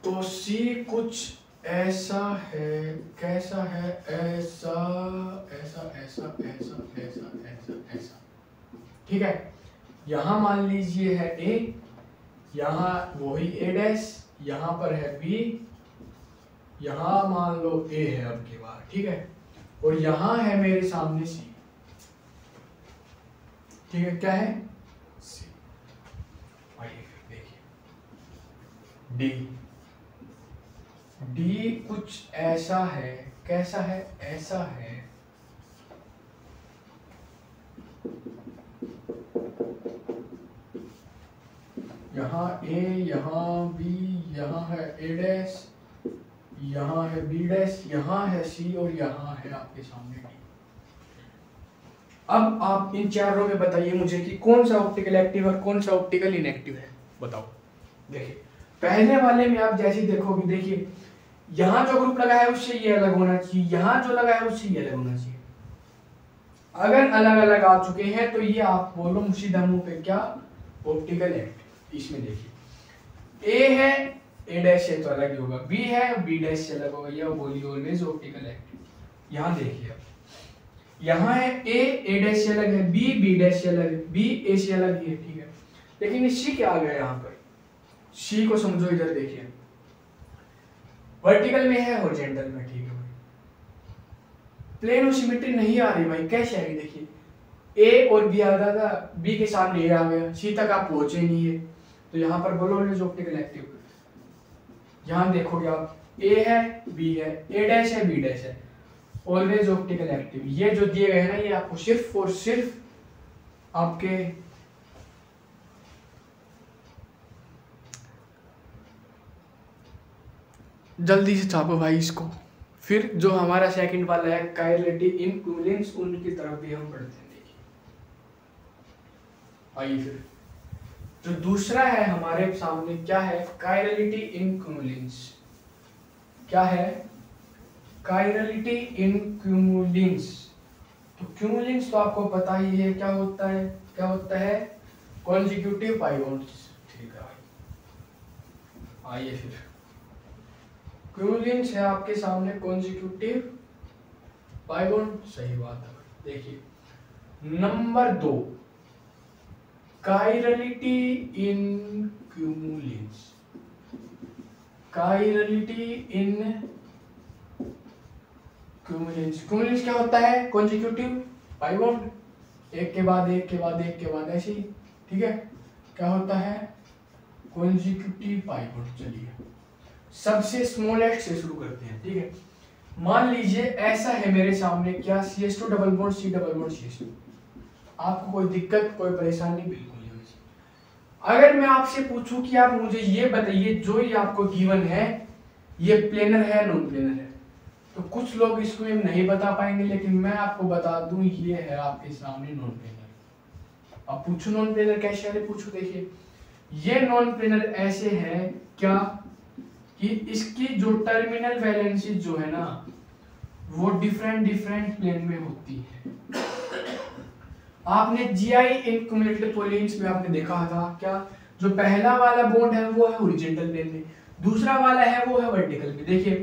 तो सी कुछ ऐसा है, कैसा है? ऐसा ऐसा ऐसा ऐसा ऐसा ऐसा ऐसा, ठीक है। यहां मान लीजिए है ए, यहां वही ए डैश, यहां पर है बी, यहां मान लो ए है अब की बार, ठीक है। और यहां है मेरे सामने सी, ठीक है। क्या है? सी। आइए देखिए डी, डी कुछ ऐसा है, कैसा है? ऐसा है, यहाँ ए, यहाँ बी, यहाँ है ए डैश, यहाँ है बी डैश, यहाँ है सी और यहाँ है आपके सामने डी। अब आप इन चारों में बताइए मुझे कि कौन सा ऑप्टिकल एक्टिव और कौन सा ऑप्टिकल इनएक्टिव है, बताओ। देखिए पहले वाले में आप जैसे देखोगे, देखिए यहाँ जो ग्रुप लगा है उससे ये अलग होना चाहिए, यहाँ जो लगा है उससे ये अलग होना चाहिए। अगर अलग अलग आ चुके हैं तो ये आप बोलो मुसीदा मुंह पे क्या? Optical active. इसमें देखिए ए है, ए डैश से तो अलग ही होगा, बी है, बी डैश से अलग होगा, ये बोली ऑलवेज ऑप्टिकल एक्टिव। यहाँ देखिए अब यहाँ है ए डैश से अलग है, बी डैश से अलग है, बी ए से अलग ही है, ठीक है। लेकिन सी क्या आ गया यहाँ पर? सी को समझो, इधर देखिए वर्टिकल में है, हॉरिजॉन्टल में, ठीक है भाई। प्लेन और सिमेट्री नहीं आ रही भाई, कैसे आएगी? देखिए ए और बी आ रहा था, बी के सामने ए आ गया, सी तक आप पहुंचे नहीं है, तो यहाँ पर बोलो ऑलवेज ऑप्टिकल एक्टिव। यहाँ देखोगे आप ए है, बी है, ए डैश है, बी डैश है, ऑलवेज ऑप्टिकल एक्टिव। ये जो दिए गए हैं ना, ये आपको सिर्फ और सिर्फ आपके जल्दी से छापो भाई इसको। फिर जो हमारा सेकंड वाला है कायरलिटी इनक्यूमुलेंस, उनकी तरफ भी हम पढ़ते हैं। देखिए आइए फिर जो दूसरा है हमारे सामने क्या है? कायरलिटी इनक्यूमुलेंस। क्या है? कायरलिटी इनक्यूमुलेंस। तो क्यूमुलेंस तो आपको पता ही है क्या होता है, क्या होता है? कॉन्जिक्यूटिव पाई बॉन्ड्स, ठीक है। आइए फिर क्यूमुलेंस है आपके सामने कॉन्जिक्यूटिव पाई बॉन्ड, सही बात है। देखिए नंबर 2 कायरलिटी इन क्यूमुलेंस। कायरलिटी इन क्यूमुलेंस। क्यूमुलेंस क्या होता है? कॉन्जिक्यूटिव पाई बॉन्ड, एक के बाद एक के बाद एक के बाद ऐसे ही, ठीक है। क्या होता है? Consecutive pi bond. चलिए सबसे स्मॉलेस्ट से शुरू करते हैं, ठीक है। मान लीजिए ऐसा है मेरे सामने, क्या? CH2 double bond C double bond CH2। आपको कोई दिक्कत, कोई परेशानी बिल्कुल नहीं होगी। अगर मैं आपसे पूछूं कि आप मुझे ये बताइए जो ये आपको गिवन है, ये प्लेनर है नॉन प्लेनर है, तो कुछ लोग इसको नहीं बता पाएंगे, लेकिन मैं आपको बता दूं ये है आपके सामने नॉन प्लेनर। अब पूछो नॉन प्लेनर कैसे है? पूछो। देखिए ये नॉन प्लेनर ऐसे है क्या कि इसकी जो टर्मिनल वैलेंसी जो है ना, वो डिफरेंट प्लेन में होती है। आपने GI इनक्यूमुलेटेड पॉलीन्स में आपने देखा था क्या? जो पहला वाला बॉन्ड है वो है हॉरिजॉन्टल प्लेन में, दूसरा वाला है वो है वर्टिकल में। देखिए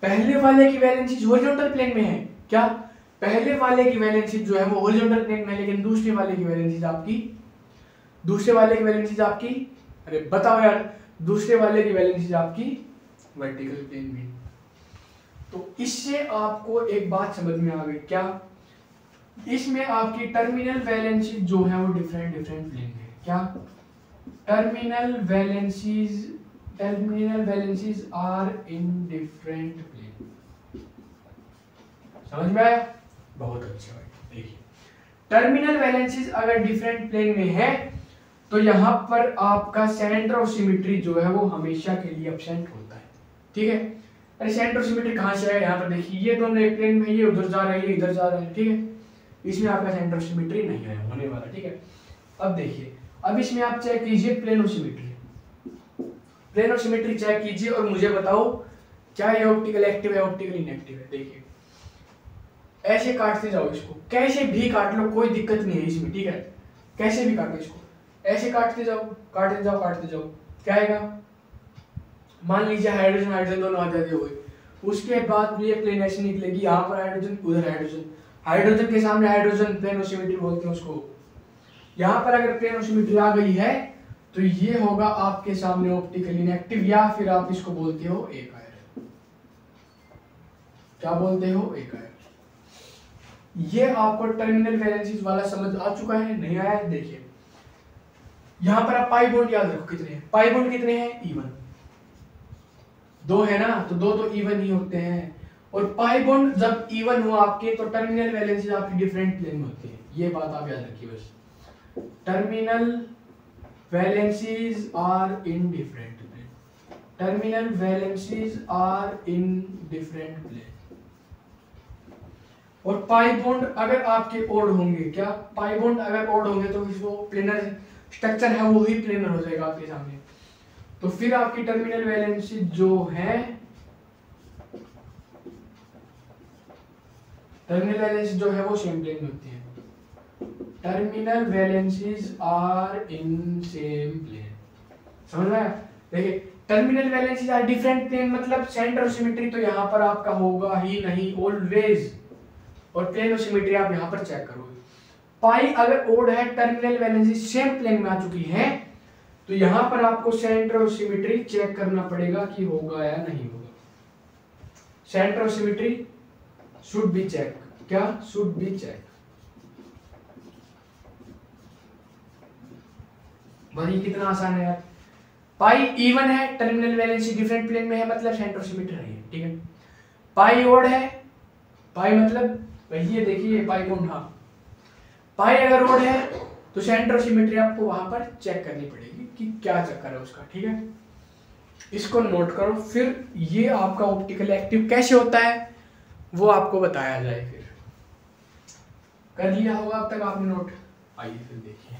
पहले वाले की वैलेंसी हॉरिजॉन्टल प्लेन में है क्या? पहले वाले की वैलेंसी जो है वो हॉरिजॉन्टल प्लेन में, लेकिन दूसरे वाले की वैलेंसी आपकी दूसरे वाले की वेलोसिटी आपकी, अरे बताओ यार, दूसरे वाले की वेलोसिटी आपकी वर्टिकल प्लेन में। तो इससे आपको एक बात समझ में आ गई क्या, इसमें आपकी टर्मिनल वैलेंसी जो है वो डिफरेंट डिफरेंट प्लेन में है। क्या, terminal valencies are in different plane. समझ में आया? बहुत अच्छा भाई। देखिए टर्मिनल वैलेंसीज अगर डिफरेंट प्लेन में है तो यहाँ पर आपका सेंटर ऑफ सिमेट्री जो है वो हमेशा के लिए एब्सेंट होता है। ठीक है, अरे सेंटर ऑफ सिमेट्री कहाँ से आएगा? यहाँ पर देखिए ये दोनों एक प्लेन में, ये उधर जा रहा है, ये इधर जा रहा है। ठीक है, इसमें आपका सेंटर ऑफ सिमेट्री नहीं है होने वाला। ठीक है, अब देखिए, अब इसमें आप चेक कीजिए plane of symmetry, plane of symmetry check कीजिए और मुझे बताओ क्या ये ऑप्टिकल एक्टिव है, ऑप्टिकल इनएक्टिव है। देखिए ऐसे काटते जाओ इसको, कैसे भी काट लो, कोई दिक्कत नहीं है इसमें। ठीक है, कैसे भी काटो इसको, ऐसे काटते जाओ, काटते जाओ, काटते जाओ, क्या आएगा? मान लीजिए हाइड्रोजन हाइड्रोजन दोनों आ जाते हुए, उसके बाद ये प्लेन ऐसे निकलेगी, यहाँ पर हाइड्रोजन, उधर हाइड्रोजन, हाइड्रोजन के सामने हाइड्रोजन, प्लेन ऑफ सिमेट्री बोलते हैं उसको। यहाँ पर अगर प्लेन ऑफ सिमेट्री आ गई है तो ये होगा आपके सामने ऑप्टिकल इनएक्टिव, या फिर आप इसको बोलते हो एक आयर। क्या बोलते हो? एक आयर। ये आपको टर्मिनल वैलेंसीज वाला समझ आ चुका है? नहीं आया? देखिए यहां पर आप पाई बॉन्ड याद रखो कितने हैं, पाई बॉन्ड कितने हैं? इवन, दो है ना, तो दो तो इवन ही होते हैं। और पाई बॉन्ड जब इवन हो आपके तो टर्मिनल वैलेंसीज आपकी डिफरेंट प्लेन में होती है। ये बात आप याद रखिए बस, terminal valencies are in different plane, terminal valencies are in different plane. और पाई बॉन्ड अगर आपके ओड होंगे, क्या पाई बॉन्ड अगर ओड होंगे तो इसको प्लेनर स्ट्रक्चर है वो ही प्लेनर हो जाएगा आपके सामने। तो फिर आपकी टर्मिनल वैलेंसी जो है, टर्मिनल वैलेंसी जो है वो सेम प्लेन में होती है। Terminal valencies are in same plane. समझ में आया? देखिए terminal valencies are different plane मतलब सेंटर ऑफ सिमेट्री तो यहाँ पर आपका होगा ही नहीं ऑलवेज, और प्लेन ऑफ सिमेट्री आप यहाँ पर चेक करोगे। पाई अगर ओड है, टर्मिनल वैलेंसी सेम प्लेन में आ चुकी है, तो यहाँ पर आपको सेंटर ऑफ सिमेट्री चेक करना पड़ेगा कि होगा या नहीं होगा। Centre of symmetry should be check, क्या शुड बी चेक। भाई कितना आसान है यार। पाई इवन है, टर्मिनल वैलेंसी डिफरेंट प्लेन में है, मतलब सेंटर ऑफ सिमेट्री नहीं है। ठीक है, पाई ओड है, पाई मतलब भाई ये देखिए पाई कौन था, पाई अगर ओड है तो सेंटर ऑफ सिमेट्री आपको वहां पर चेक करनी पड़ेगी कि क्या चक्कर है उसका। ठीक है, इसको नोट करो, फिर ये आपका ऑप्टिकल एक्टिव कैसे होता है वो आपको बताया जाए। फिर कर लिया होगा अब तक आपने नोट, आइए फिर देखिए।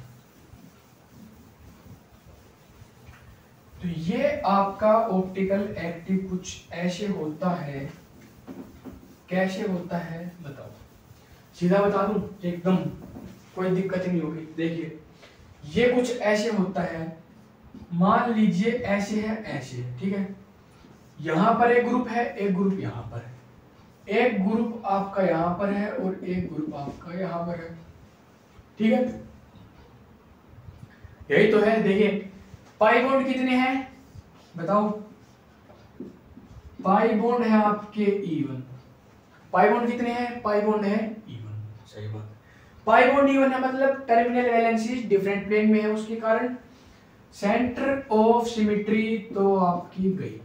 तो ये आपका ऑप्टिकल एक्टिव कुछ ऐसे होता है, कैसे होता है बताओ, सीधा बता दूं एकदम, कोई दिक्कत नहीं होगी। देखिए ये कुछ ऐसे होता है, मान लीजिए ऐसे है, ऐसे है। ठीक है, यहां पर एक ग्रुप है, एक ग्रुप यहां पर है, एक ग्रुप आपका यहां पर है और एक ग्रुप आपका यहां पर है। ठीक है, यही तो है। देखिए पाई बॉन्ड कितने हैं बताओ, पाई बॉन्ड है आपके इवन, पाई बॉन्ड कितने हैं? पाई बॉन्ड है इवन, सही बात। पाई बॉन्ड इवन है मतलब टर्मिनल वैलेंसी डिफरेंट प्लेन में है, उसके कारण सेंटर ऑफ सिमेट्री तो आपकी गई,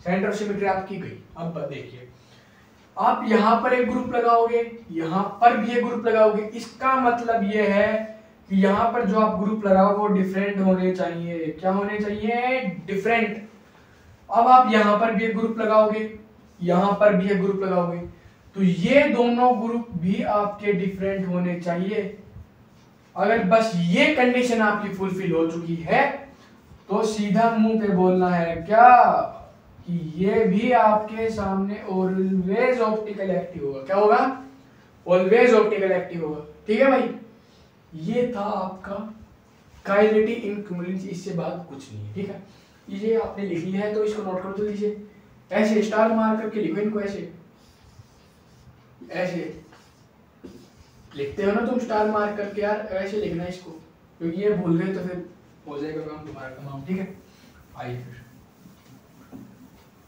सेंटर ऑफ सिमेट्री आपकी गई। अब देखिए आप यहां पर एक ग्रुप लगाओगे, यहां पर भी एक ग्रुप लगाओगे, इसका मतलब ये है कि यहां पर जो आप ग्रुप लगाओगे वो डिफरेंट होने चाहिए। क्या होने चाहिए? डिफरेंट। अब आप यहां पर भी एक ग्रुप लगाओगे, यहां पर भी एक ग्रुप लगाओगे, तो ये दोनों ग्रुप भी आपके डिफरेंट होने चाहिए। अगर बस ये कंडीशन आपकी फुलफिल हो चुकी है तो सीधा मुंह पे बोलना है क्या कि ये भी आपके सामने ऑलवेज ऑप्टिकल एक्टिव होगा। क्या होगा? ऑलवेज ऑप्टिकल एक्टिव होगा। ठीक है भाई, ये था आपका काइनेटी इनक्यूमुलेंस, इससे बात कुछ नहीं है। ठीक है, ये आपने लिख लिया है तो इसको नोट कर दो लीजिए, ऐसे स्टार मार करके लिखो इनको, ऐसे ऐसे लिखते हो ना तुम स्टार मार करके यार, ऐसे लिखना इसको। क्योंकि ये भूल गए तो फिर हो जाएगा काम तुम्हारा तमाम। ठीक है, आइए फिर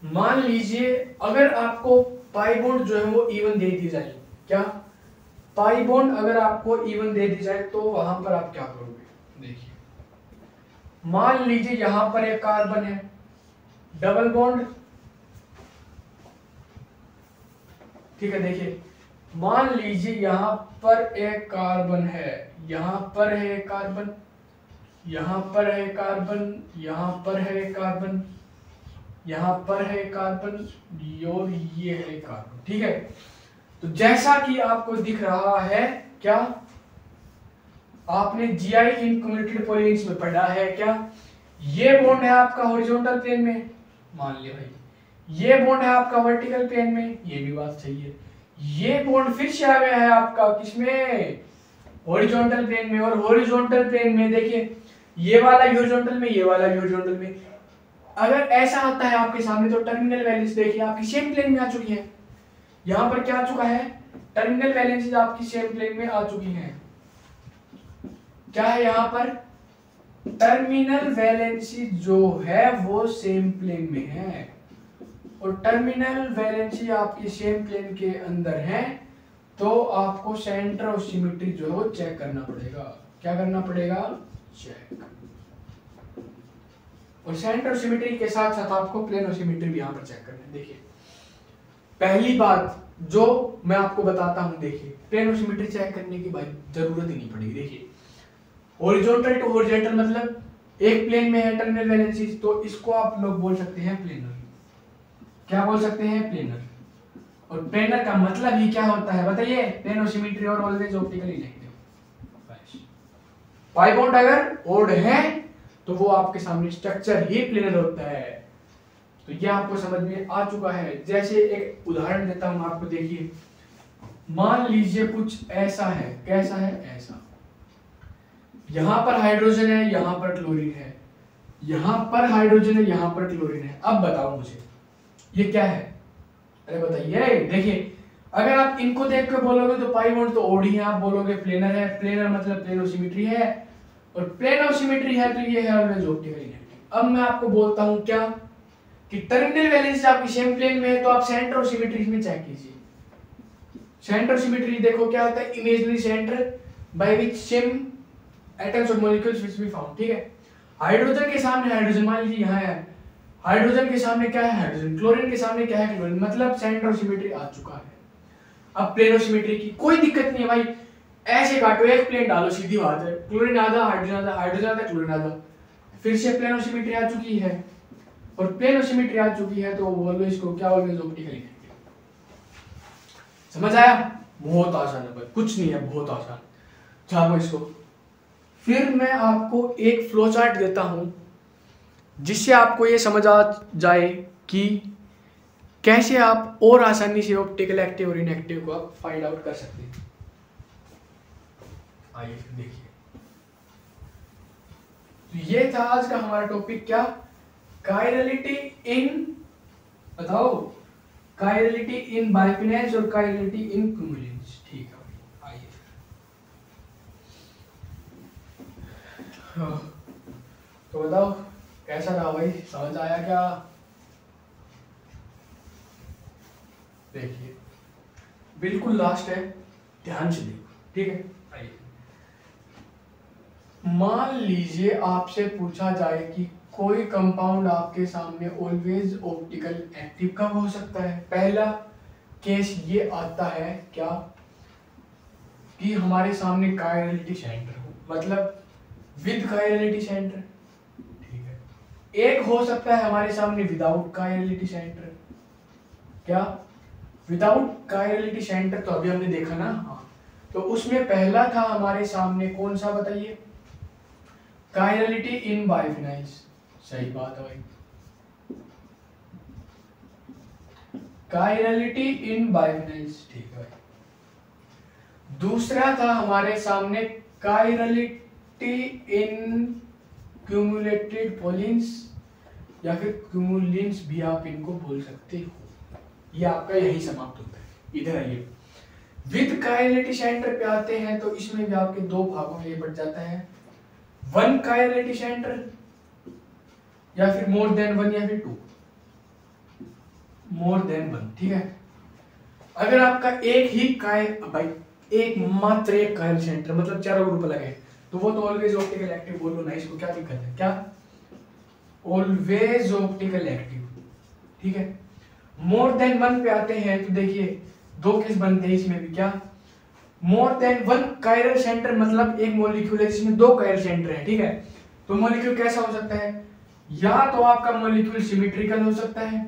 मान लीजिए अगर आपको पाई बॉन्ड जो है वो इवन दे दी जाए, क्या पाई बॉन्ड अगर आपको इवन दे दी जाए तो वहां पर आप क्या करोगे? देखिए मान लीजिए यहां पर एक कार्बन है, डबल बॉन्ड, ठीक है। देखिए मान लीजिए यहां पर एक कार्बन है, यहां पर है कार्बन, यहां पर है कार्बन, यहां पर है कार्बन, यहां पर है कार्बन और ये है कार्बन। ठीक है, तो जैसा कि आपको दिख रहा है, क्या आपने जीआई इन कम्युनिकेटेड पॉलीन्स में पढ़ा है, क्या ये बॉन्ड है आपका हॉरिजॉन्टल प्लेन में, मान लिया भाई, ये बॉन्ड है आपका वर्टिकल प्लेन में, ये भी बात सही है। ये बॉन्ड फिर से आ गया है आपका किसमें? हॉरिजॉन्टल प्लेन में। और हॉरिजॉन्टल प्लेन में देखिए ये वाला हॉरिजॉन्टल में, ये वाला हॉरिजॉन्टल में। अगर ऐसा आता है आपके सामने तो टर्मिनल वैलेंस देखिए आपकी सेम प्लेन में आ चुकी है। यहां पर क्या आ चुका है? टर्मिनल वैलेंसीज आपकी सेम प्लेन में आ चुकी हैं। क्या है यहां पर? टर्मिनल वैलेंसी जो है वो सेम प्लेन में है, और टर्मिनल वैलेंसी आपकी सेम प्लेन के अंदर है, तो आपको सेंटर ऑफ सिमेट्री जो है वो चेक करना पड़ेगा। क्या करना पड़ेगा? चेक। और सेंटर ऑफ सिमेट्री के साथ साथ आपको प्लेन ऑफ सिमेट्री भी यहां पर चेक करना है। देखिए पहली बात जो मैं आपको बताता हूं, देखिए प्लेन ऑफ सिमेट्री चेक करने की भाई जरूरत ही नहीं पड़ेगी। देखिए हॉरिजॉन्टल टू हॉरिजॉन्टल मतलब एक प्लेन में है टर्मिनल वैलेंसीज, तो इसको आप लोग बोल सकते हैं प्लेनर। क्या बोल सकते हैं? प्लेनर। और प्लेनर का मतलब ही क्या होता है बताइए? प्लेन ऑफ सिमेट्री और always optically negative. Pi bond अगर ओड है तो वो आपके सामने स्ट्रक्चर ही प्लेनर होता है। तो ये आपको समझ में आ चुका है। जैसे एक उदाहरण देता हूं आपको, देखिए मान लीजिए कुछ ऐसा है, कैसा है? ऐसा। यहां पर हाइड्रोजन है, यहां पर क्लोरीन है, यहां पर हाइड्रोजन है, यहां पर क्लोरीन है। अब बताओ मुझे ये क्या है? अरे बताइए। देखिए अगर आप इनको देख कर बोलोगे तो पाई बॉन्ड तो ओडी है, आप बोलोगे प्लेनर है। प्लेनर मतलब प्लेन ऑफ सिमेट्री है, और प्लेन ऑफ सिमेट्री है तो ये है ऑलवेज ऑप्टिकली नेगेटिव। अब मैं आपको बोलता हूं क्या कि टर्मिनल वैलेंस आपकी सेम प्लेन में है, तो आप सेंटर ऑफ सिमेट्री में चेक कीजिए। सेंटर ऑफ सिमेट्री देखो क्या होता है? Imaginary centre by which same atoms और मॉलिक्यूल्स विच बी फाउंड। ठीक है, हाइड्रोजन के सामने हाइड्रोजन, मान लीजिए यहाँ है हाइड्रोजन के सामने क्या है? हाइड्रोजन। क्लोरीन के सामने क्या है? क्लोरीन। मतलब सेंटर ऑफ सिमेट्री आ चुका है। अब प्लेन ऑफ सिमेट्री की कोई दिक्कत नहीं है भाई, ऐसे काटो, एक प्लेन डालो, सीधी बात है। क्लोरीन आधा, हाइड्रोजन आधा, हाइड्रोजन आधा, क्लोरीन आधा, फिर से प्लेन ऑफ सिमेट्री आ चुकी है। और प्लेन ऑफ सिमेट्री आ चुकी है तो बोलो इसको क्या? Always optically negative. समझ आया? बहुत आसान है भाई, कुछ नहीं है, बहुत आसान। छापो इसको। फिर मैं आपको एक फ्लो चार्ट देता हूं जिससे आपको ये समझ आ जाए कि कैसे आप और आसानी से ऑप्टिकल एक्टिव और इनएक्टिव को आप फाइंड आउट कर सकते हैं। आइए फिर देखिए, तो ये था आज का हमारा टॉपिक। क्या? कायरलिटी इन, बताओ, कायरलिटी इन बाइफिनेंस और कायरलिटी इन क्यूमुलेंस। ठीक है, आइए तो बताओ कैसा रहा भाई, समझ आया क्या? देखिए बिल्कुल लास्ट है, ध्यान से देखो। ठीक है, आइए मान लीजिए आपसे पूछा जाए कि कोई कंपाउंड आपके सामने ऑलवेज ऑप्टिकल एक्टिव कब हो सकता है? पहला केस ये आता है क्या कि हमारे सामने कायरलिटी सेंटर हो, मतलब विद कायरलिटी सेंटर। ठीक है, एक हो सकता है हमारे सामने विदाउट कायरलिटी सेंटर। क्या? विदाउट कायरलिटी सेंटर तो अभी हमने देखा ना। हाँ, तो उसमें पहला था हमारे सामने कौन सा बताइए? कायरलिटी इन बाइफिनाइल्स। सही बात है भाई, कायरलिटी इन बाइफिनाइल्स। ठीक है भाई। दूसरा था हमारे सामने कायरलिटी इन क्यूमुलेटेड पॉलिन्स, या फिर क्यूमुलिन्स भी आप इनको बोल सकते हो। ये आपका यही समाप्त होता है। इधर आइए, विद कायरलिटी सेंटर पे आते हैं तो इसमें भी आपके दो भागों में ये बढ़ जाता है। वन कायरलिटी सेंटर या फिर मोर देन वन या फिर टू, मोर देन वन, ठीक है। अगर आपका एक ही भाई एक मात्र एक कायल सेंटर मतलब चारों ग्रुप अलग है तो वो तो ऑलवेज ऑप्टिकल एक्टिव बोलो ना, इसको क्या दिक्कत है, क्या ऑलवेज ऑप्टिकल एक्टिव, ठीक है। मोर देन वन पे आते हैं तो देखिए दो केस बनते हैं इसमें भी, क्या more than one chiral centre मतलब एक मॉलिक्यूल है जिसमें दो कायरल सेंटर है, ठीक है। तो मॉलिक्यूल कैसा हो सकता है, या तो आपका मॉलिक्यूल सिमेट्रिकल हो सकता है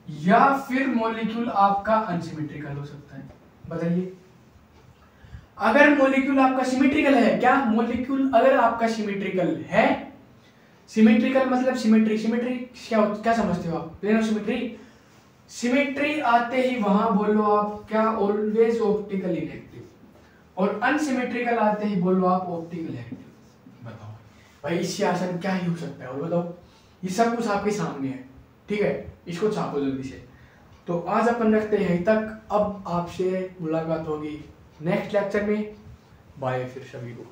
या फिर मॉलिक्यूल आपका अनसिमेट्रिकल हो सकता है। बताइए, अगर मॉलिक्यूल आपका सिमेट्रिकल है, क्या मॉलिक्यूल अगर आपका सिमेट्रिकल है, सिमेट्रिकल मतलब सिमेट्री, सिमेट्री क्या समझते हो आप, प्लेन ऑफ सिमेट्री, सिमेट्री आते ही वहां बोलो आप क्या ऑलवेज ऑप्टिकल इनएक्टिव, और अनसिमेट्रिकल आते ही बोलो आप ऑप्टिकल एक्टिव। बताओ भाई इससे आसान क्या ही हो सकता है, और बताओ ये सब कुछ आपके सामने है, ठीक है। इसको छापो जल्दी से। तो आज अपन रखते हैं यहीं तक, अब आपसे मुलाकात होगी नेक्स्ट लेक्चर में। बाय फिर सभी को।